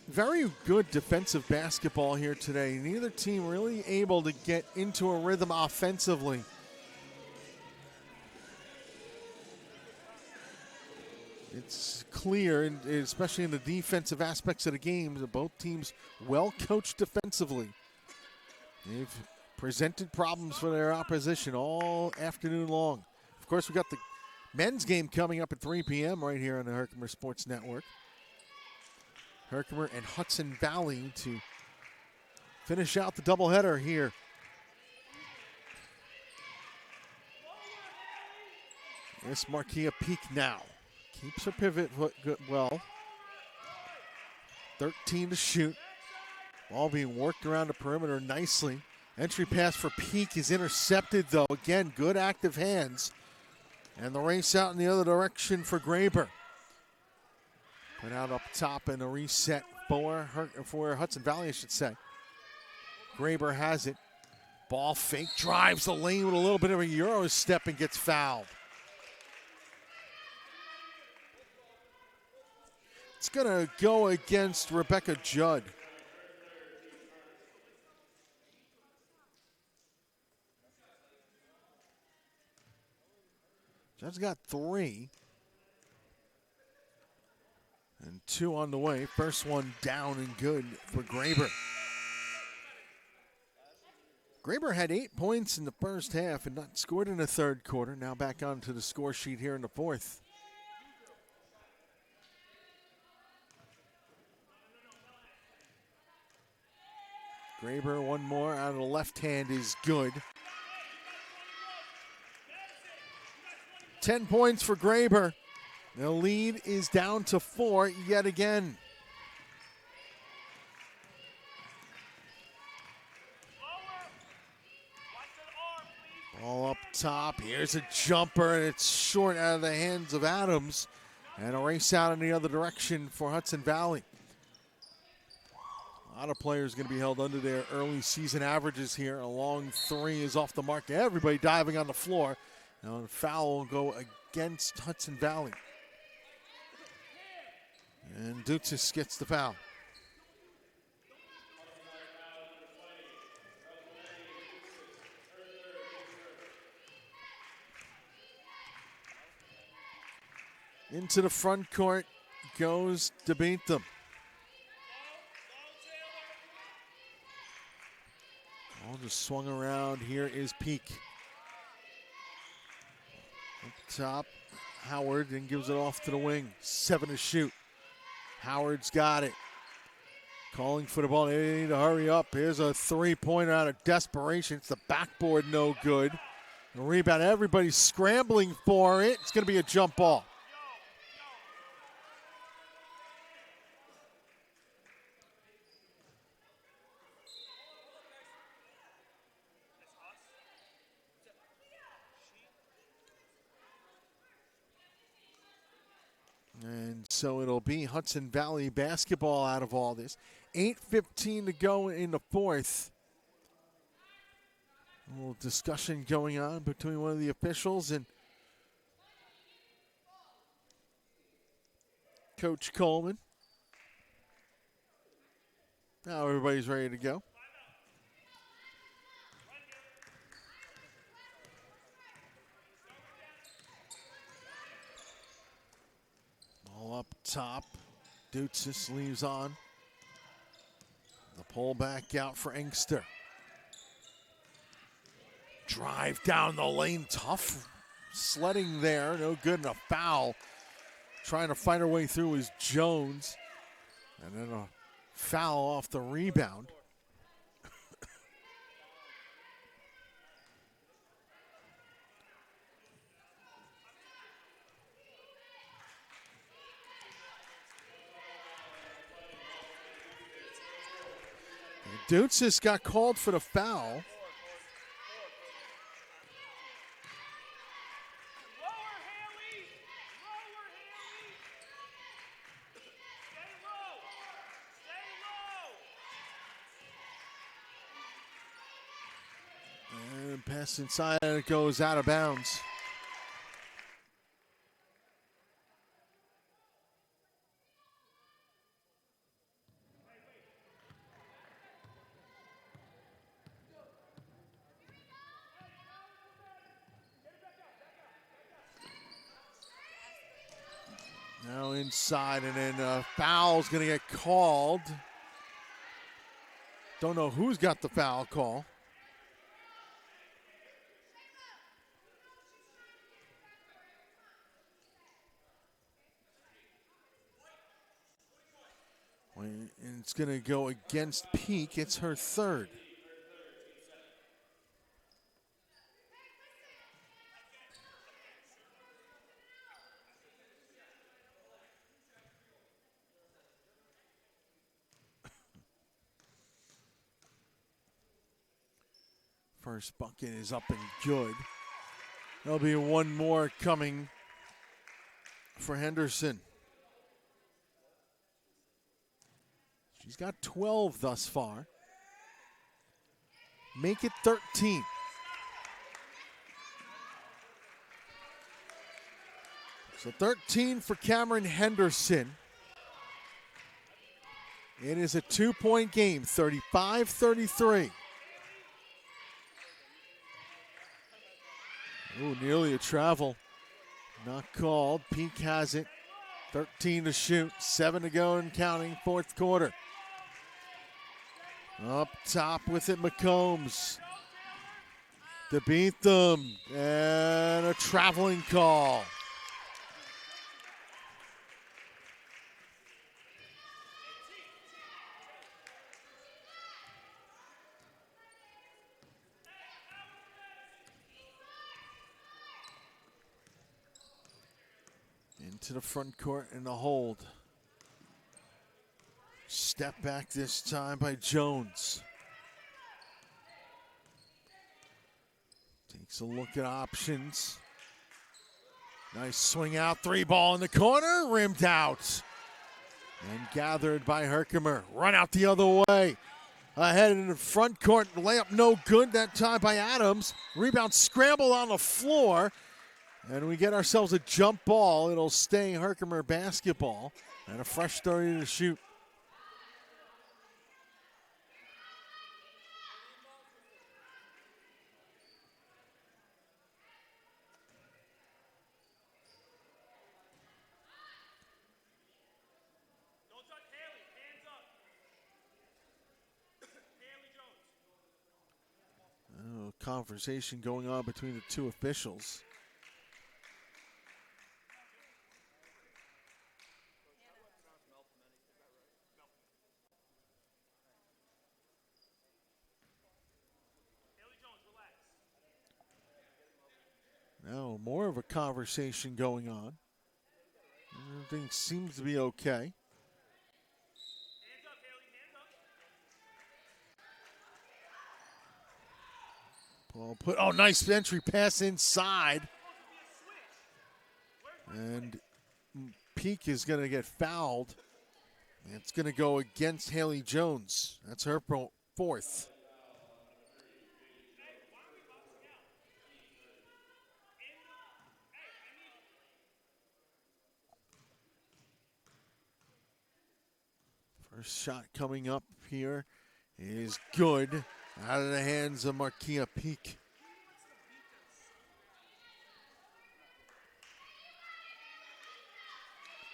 very good defensive basketball here today. Neither team really able to get into a rhythm offensively. It's clear, and especially in the defensive aspects of the game, that both teams well coached defensively. They've presented problems for their opposition all afternoon long. Of course, we got the men's game coming up at 3 p.m. right here on the Herkimer Sports Network. Herkimer and Hudson Valley to finish out the doubleheader here. This Marquia Peak now. Keeps her pivot well. 13 to shoot. Ball being worked around the perimeter nicely. Entry pass for Peak is intercepted though. Again, good active hands. And the race out in the other direction for Graber. Put out up top and a reset for Hudson Valley, I should say. Graber has it. Ball fake, drives the lane with a little bit of a Euro step and gets fouled. It's going to go against Rebecca Judd. Judd's got 3. And 2 on the way. First one down and good for Graber. Graber had 8 points in the first half and not scored in the third quarter. Now back onto the score sheet here in the fourth. Graber, one more out of the left hand is good. 10 points for Graber. The lead is down to 4 yet again. Ball up top. Here's a jumper, and it's short out of the hands of Adams. And a race out in the other direction for Hudson Valley. A lot of players going to be held under their early season averages here. A long three is off the mark. Everybody diving on the floor. Now the foul will go against Hudson Valley. And Dutzis gets the foul. Into the front court goes DeBentham. All just swung around. Here is Peak. Up top, Howard then gives it off to the wing. 7 to shoot. Howard's got it. Calling for the ball. They need to hurry up. Here's a three-pointer out of desperation. It's the backboard, no good. The rebound, everybody's scrambling for it. It's going to be a jump ball. And so it'll be Hudson Valley basketball out of all this. 8:15 to go in the fourth. A little discussion going on between one of the officials and Coach Coleman. Now everybody's ready to go. Up top, Dutzis leaves on. The pull back out for Engster. Drive down the lane, tough sledding there, no good, and a foul. Trying to fight her way through is Jones. And then a foul off the rebound. Dutzis got called for the foul. And pass inside, and it goes out of bounds. Now inside, and then a foul's going to get called. Don't know who's got the foul call. And it's going to go against Peak. It's her third. First bucket is up and good. There'll be one more coming for Henderson. She's got 12 thus far. Make it 13. So 13 for Cameron Henderson. It is a 2-point game, 35-33. Ooh, nearly a travel. Not called. Peak has it. 13 to shoot. 7 to go and counting. Fourth quarter. Up top with it, McCombs. to beat them. And a traveling call. Into the front court and the hold. Step back this time by Jones. Takes a look at options. Nice swing out, three ball in the corner, rimmed out. And gathered by Herkimer. Run out the other way. Ahead in the front court, layup no good that time by Adams. Rebound scramble on the floor. And we get ourselves a jump ball. It'll stay Herkimer basketball. And a fresh 30 to shoot. Conversation going on between the two officials. Now more of a conversation going on. Everything seems to be okay. Nice entry pass inside. And Peak is going to get fouled. It's going to go against Haley Jones. That's her fourth. First shot coming up here is good. Out of the hands of Markia Peak.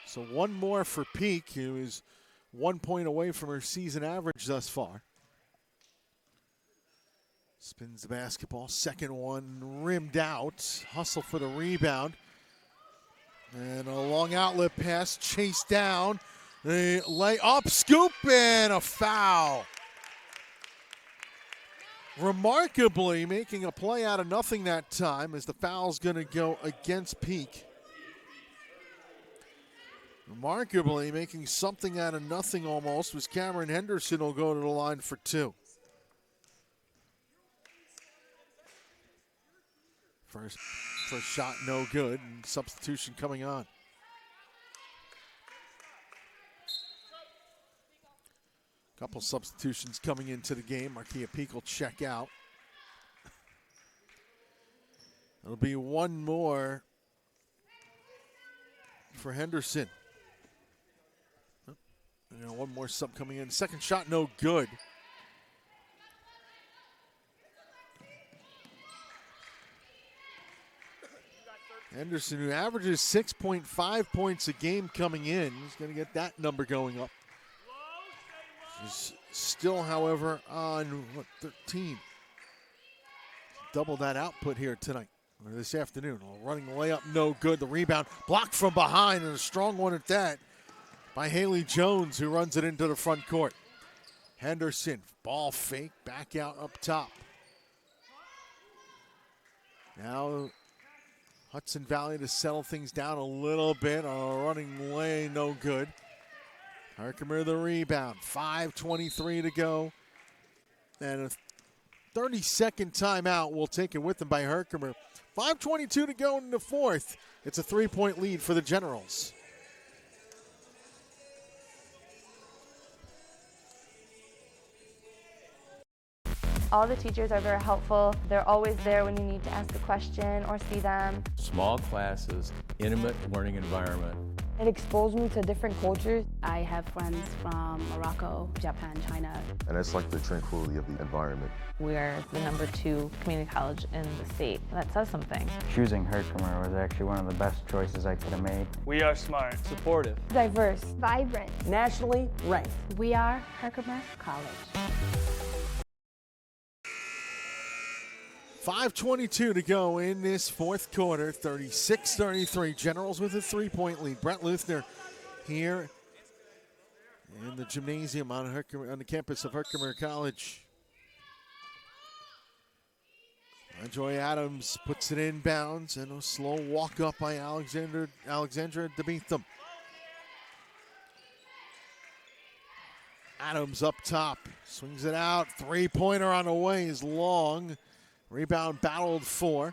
So one more for Peak, who is 1 point away from her season average thus far. Spins the basketball. Second one rimmed out. Hustle for the rebound. And a long outlet pass chased down. The lay up, scoop, and a foul. Remarkably making a play out of nothing that time as the foul's going to go against Peak. Remarkably making something out of nothing almost was Cameron Henderson will go to the line for two. First shot no good, and substitution coming on. Couple substitutions coming into the game. Markia Peak will check out. It'll be one more for Henderson. One more sub coming in. Second shot, no good. Henderson, who averages 6.5 points a game coming in, is going to get that number going up. She's still, however, on 13. Double that output here tonight, or this afternoon. Running layup, no good. The rebound blocked from behind, and a strong one at that by Haley Jones, who runs it into the front court. Henderson, ball fake, back out up top. Now Hudson Valley to settle things down a little bit. A running lay, no good. Herkimer the rebound. 5:23 to go. And a 30-second timeout. We'll take it with them by Herkimer. 5:22 to go in the fourth. It's a 3-point lead for the Generals. All the teachers are very helpful. They're always there when you need to ask a question or see them. Small classes, intimate learning environment. It exposed me to different cultures. I have friends from Morocco, Japan, China. And it's like the tranquility of the environment. We're the #2 community college in the state. That says something. Choosing Herkimer was actually one of the best choices I could have made. We are smart, supportive, Diverse, Vibrant. Nationally ranked. We are Herkimer College. 5:22 to go in this fourth quarter. 36-33. Generals with a 3-point lead. Brett Luthner here in the gymnasium on the campus of Herkimer College. Joy Adams puts it in bounds, and a slow walk up by Alexandra Debeetham. Adams up top, swings it out. 3-pointer on the way is long. Rebound battled for.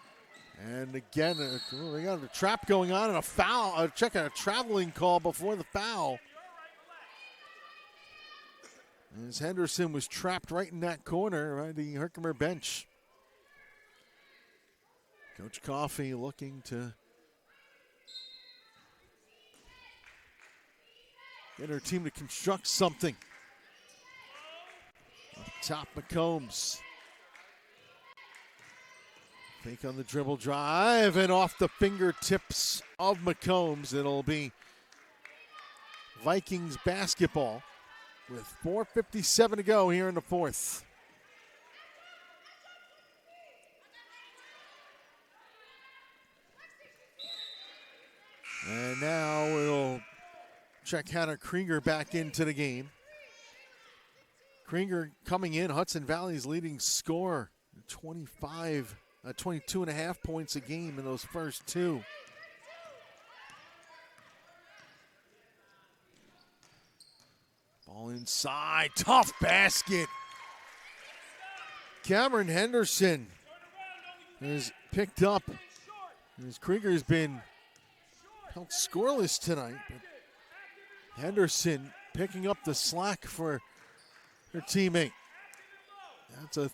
And again, they got a trap going on and a foul. Check out a traveling call before the foul. As Henderson was trapped right in that corner by the Herkimer bench. Coach Coffey looking to get her team to construct something. Up top, McCombs. Fake on the dribble drive, and off the fingertips of McCombs. It'll be Vikings basketball with 4:57 to go here in the fourth. And now we'll check Hannah Krieger back into the game. Krieger coming in, Hudson Valley's leading scorer, 22.5 points a game in those first two. Ball inside, tough basket. Cameron Henderson has picked up, as Krieger's been held scoreless tonight, but Henderson picking up the slack for her teammate. That's a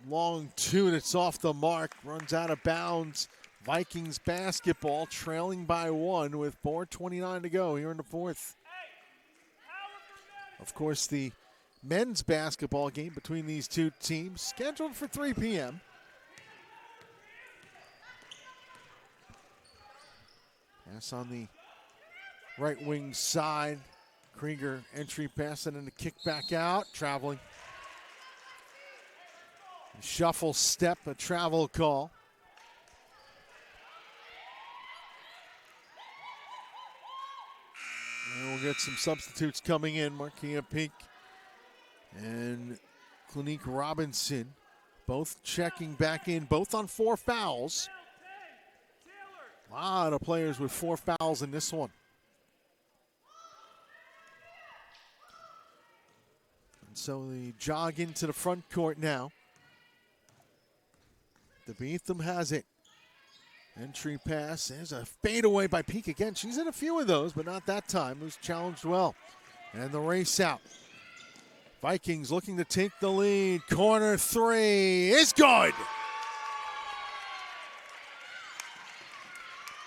long two, and it's off the mark. Runs out of bounds. Vikings basketball trailing by one with 4:29 to go here in the fourth. Of course, the men's basketball game between these two teams scheduled for 3 p.m. Pass on the right wing side. Krieger entry pass and then the kick back out. Traveling. Shuffle step, a travel call. And we'll get some substitutes coming in. Marquia Peak and Clinique Robinson both checking back in, both on 4 fouls. A lot of players with 4 fouls in this one. And so they jog into the front court now. Debeetham has it. Entry pass. There's a fadeaway by Peak again. She's in a few of those, but not that time. It was challenged well. And the race out. Vikings looking to take the lead. Corner 3 is good.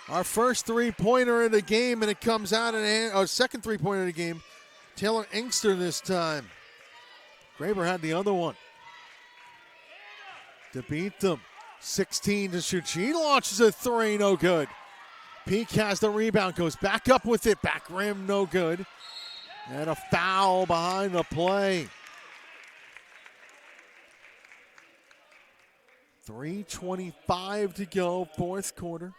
Our first 3-pointer in the game, and it comes out in our second 3-pointer in the game. Taylor Engster this time. Graber had the other one. Debeetham, 16 to shoot. She launches a 3, no good. Peak has the rebound, goes back up with it. Back rim, no good. And a foul behind the play. 3:25 to go, fourth quarter.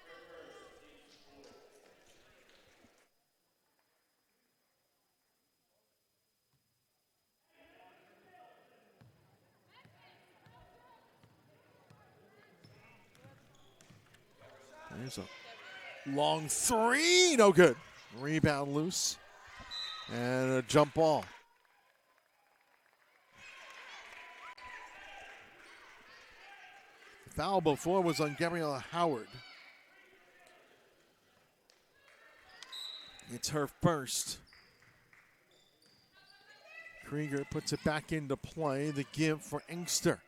There's a long 3, no good. Rebound loose. And a jump ball. The foul before was on Gabriella Howard. It's her first. Krieger puts it back into play. The give for Engster.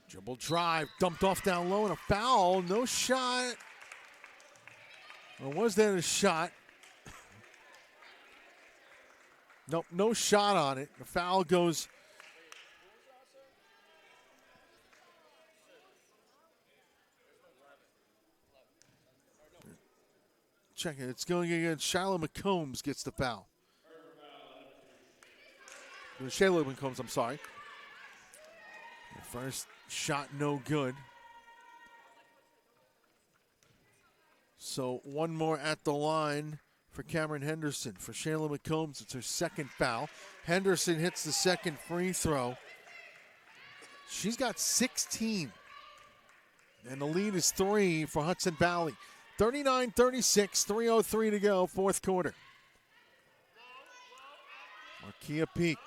Dribble drive, dumped off down low, and a foul. No shot. Or was there a shot? Nope, no shot on it. The foul goes. Check it. It's going against Shiloh McCombs gets the foul. Shayla McCombs, I'm sorry. The first Shot no good. So one more at the line for Cameron Henderson. For Shayla McCombs, it's her second foul. Henderson hits the second free throw. She's got 16. And the lead is 3 for Hudson Valley. 39-36, 3:03 to go, fourth quarter. Markia Peak,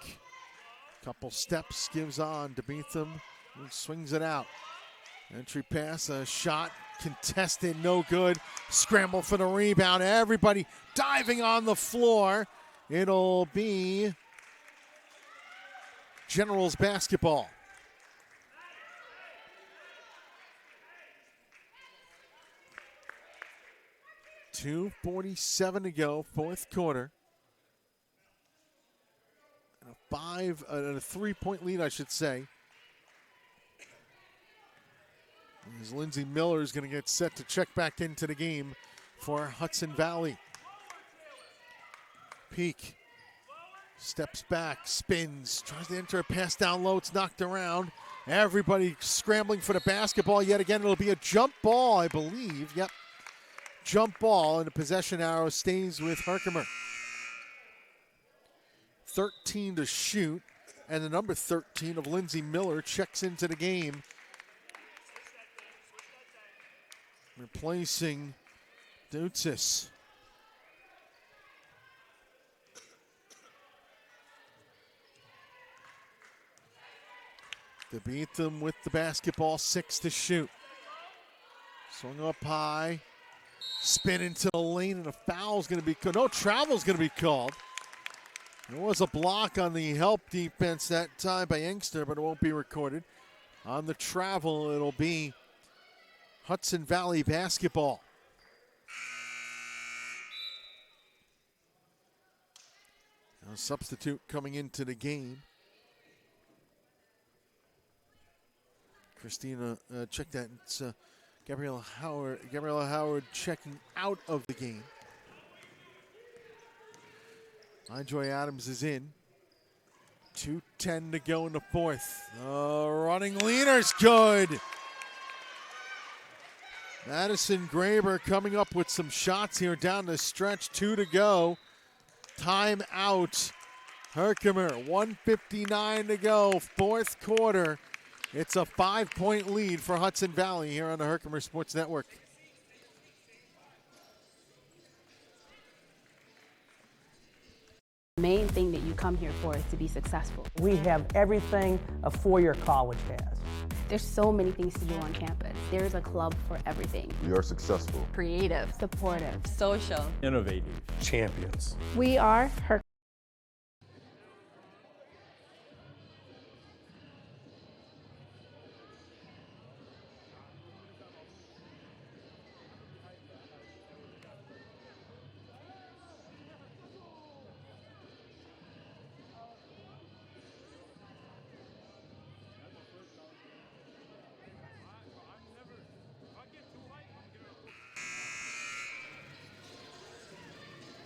couple steps, gives on to Beetham, and swings it out. Entry pass, a shot, contested, no good. Scramble for the rebound, everybody diving on the floor. It'll be Generals basketball. .247 to go, fourth quarter. And a 3-point lead, I should say. As Lindsay Miller is going to get set to check back into the game for Hudson Valley. Peak steps back, spins, tries to enter a pass down low. It's knocked around. Everybody scrambling for the basketball yet again. It'll be a jump ball, I believe. Yep. Jump ball, and the possession arrow stays with Herkimer. 13 to shoot, and the number 13 of Lindsay Miller checks into the game, replacing Dutzis. To beat them with the basketball, 6 to shoot. Swung up high. Spin into the lane, and a foul's going to be called. No, travel's going to be called. There was a block on the help defense that time by Inkster, but it won't be recorded. On the travel, it'll be Hudson Valley basketball. A substitute coming into the game. Christina, check that. It's Gabriella Howard checking out of the game. Joy Adams is in. 2:10 to go in the fourth. Running leader's good. Madison Graber coming up with some shots here down the stretch. 2 to go. Timeout. Herkimer, 1:59 to go. Fourth quarter. It's a 5-point lead for Hudson Valley here on the Herkimer Sports Network. The main thing that you come here for is to be successful. We have everything a four-year college has. There's so many things to do on campus. There's a club for everything. We are successful. Creative. Supportive. Social. Innovative. Champions. We are Herkimer.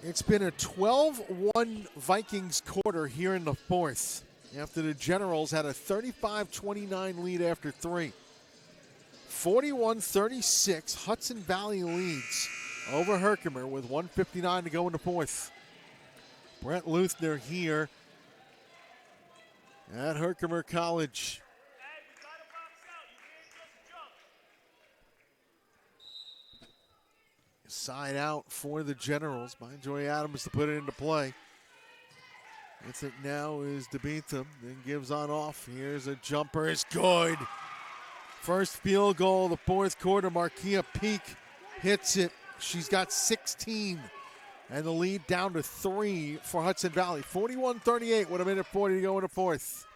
It's been a 12-1 Vikings quarter here in the fourth after the Generals had a 35-29 lead after 3. 41-36, Hudson Valley leads over Herkimer with 1:59 to go in the fourth. Brett Luthner here at Herkimer College. Side out for the Generals by Joy Adams to put it into play. With it now is DeBeatham, then gives on off. Here's a jumper, it's good. First field goal of the fourth quarter, Markia Peak hits it. She's got 16, and the lead down to 3 for Hudson Valley. 41-38 with a minute 40 to go in the fourth.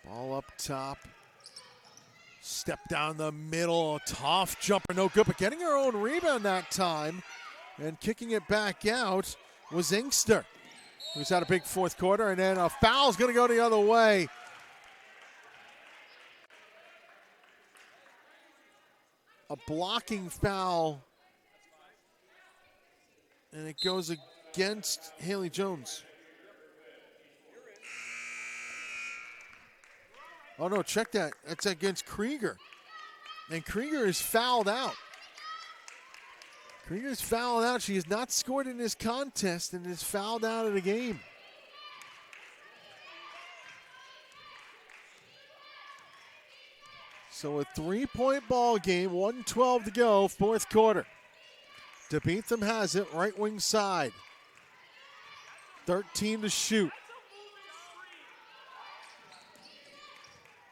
Ball up top. Step down the middle, tough jumper, no good, but getting her own rebound that time and kicking it back out was Inkster, who's had a big fourth quarter, and then a foul's going to go the other way. A blocking foul, and it goes against Haley Jones. Oh, no, check that. That's against Krieger. And Krieger is fouled out. Krieger's fouled out. She has not scored in this contest and is fouled out of the game. So a 3-point ball game, 1:12 to go, fourth quarter. DeBeetham has it, right wing side. 13 to shoot.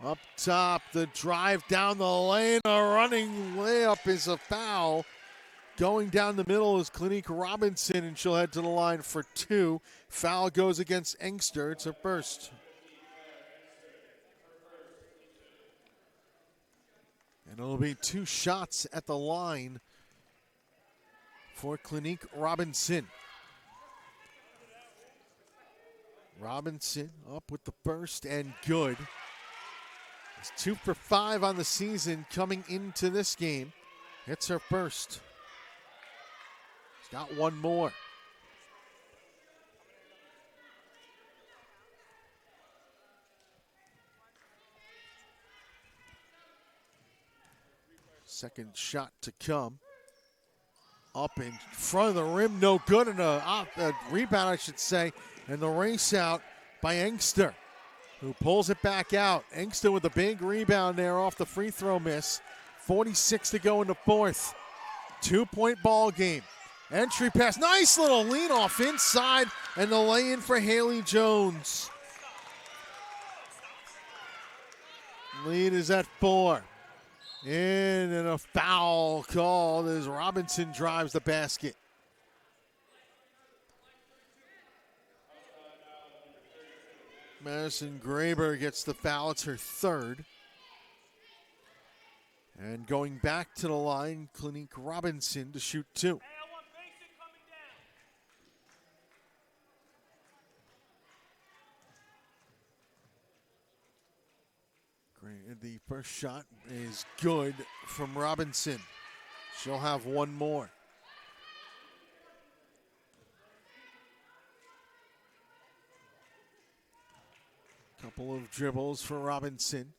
Up top, the drive down the lane, a running layup is a foul. Going down the middle is Clinique Robinson, and she'll head to the line for 2. Foul goes against Engster. It's her first. And it'll be 2 shots at the line for Clinique Robinson. Robinson up with the first and good. It's 2 for 5 on the season coming into this game. It's her first. She's got one more. Second shot to come. Up in front of the rim, no good, and a rebound, I should say, and the race out by Engster, who pulls it back out. Engster with a big rebound there off the free throw miss. 46 to go in the fourth. 2-point ball game. Entry pass, nice little lead off inside, and the lay-in for Haley Jones. Lead is at 4. In and a foul called as Robinson drives the basket. Madison Graber gets the foul. It's her third. And going back to the line, Clinique Robinson to shoot 2. The first shot is good from Robinson. She'll have one more. Couple of dribbles for Robinson.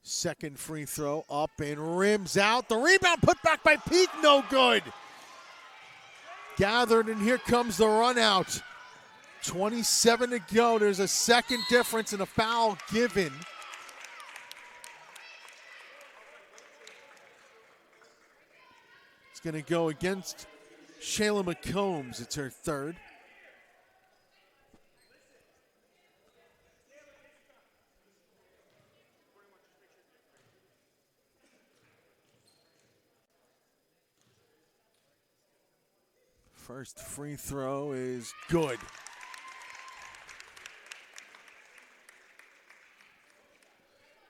Second free throw up and rims out. The rebound put back by Peak, no good. Gathered, and here comes the run out. 27 to go. There's a second difference and a foul given. It's going to go against Shayla McCombs. It's her third. First free throw is good.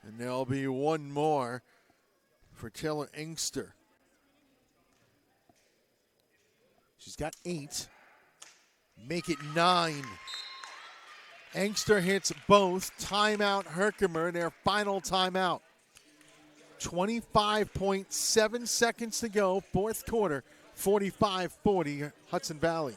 And there'll be one more for Taylor Engster. She's got 8. Make it 9. Engster hits both. Timeout Herkimer, their final timeout. 25.7 seconds to go, fourth quarter. 45-40 Hudson Valley.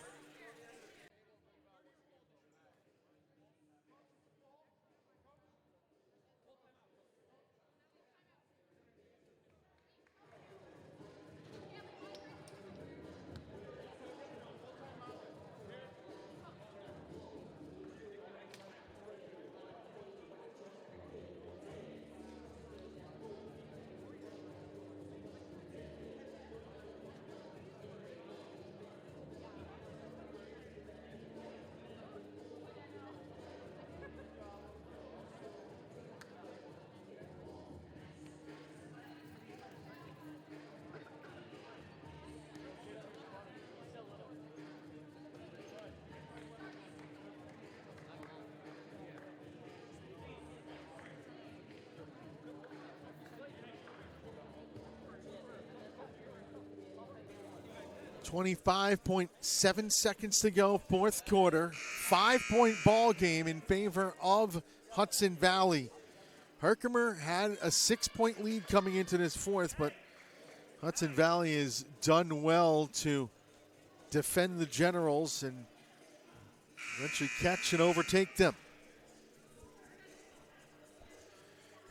.7 seconds to go, fourth quarter. 5-point ball game in favor of Hudson Valley. Herkimer had a 6-point lead coming into this fourth, but Hudson Valley has done well to defend the Generals and eventually catch and overtake them.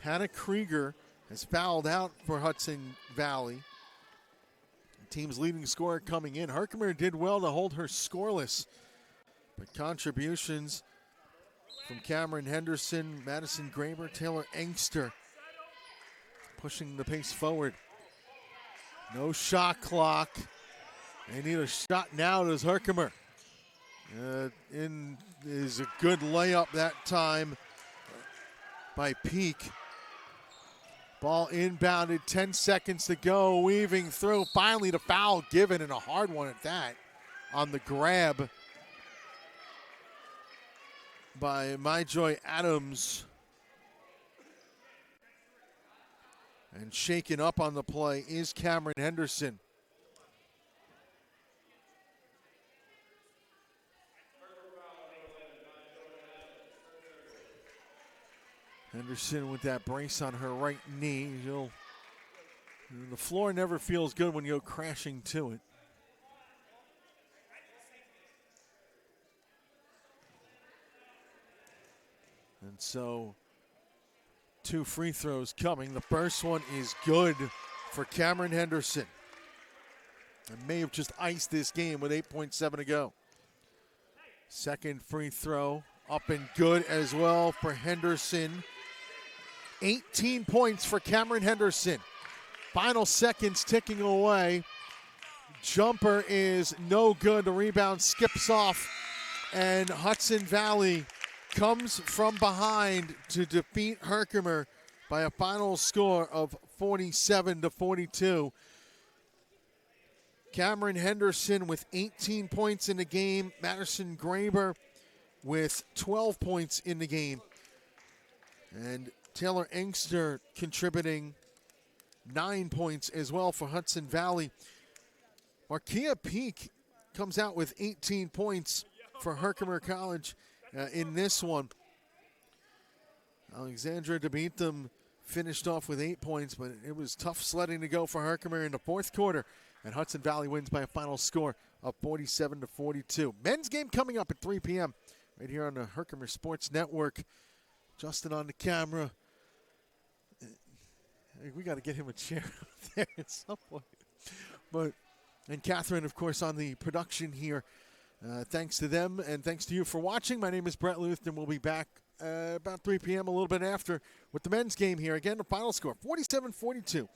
Hannah Krieger has fouled out for Hudson Valley. The team's leading scorer coming in. Herkimer did well to hold her scoreless, but contributions from Cameron Henderson, Madison Graber, Taylor Engster pushing the pace forward. No shot clock. They need a shot now, does Herkimer. In is a good layup that time by Peak. Ball inbounded, 10 seconds to go, weaving through. Finally the foul given, and a hard one at that on the grab by MyJoy Adams. And shaken up on the play is Cameron Henderson. Henderson with that brace on her right knee. The floor never feels good when you go crashing to it. And so 2 free throws coming. The first one is good for Cameron Henderson. And may have just iced this game with 8.7 to go. Second free throw up and good as well for Henderson. 18 points for Cameron Henderson. Final seconds ticking away. Jumper is no good. The rebound skips off, and Hudson Valley comes from behind to defeat Herkimer by a final score of 47-42. Cameron Henderson with 18 points in the game. Madison Graber with 12 points in the game. And Taylor Engster contributing 9 points as well for Hudson Valley. Markia Peak comes out with 18 points for Herkimer College in this one. Alexandra DeBeatham finished off with 8 points, but it was tough sledding to go for Herkimer in the fourth quarter. And Hudson Valley wins by a final score of 47-42. Men's game coming up at 3 p.m. right here on the Herkimer Sports Network. Justin on the camera. We got to get him a chair up there at some point. And Catherine, of course, on the production here. Thanks to them, and thanks to you for watching. My name is Brett Luth, and we'll be back about 3 p.m. a little bit after with the men's game here. Again, the final score, 47-42.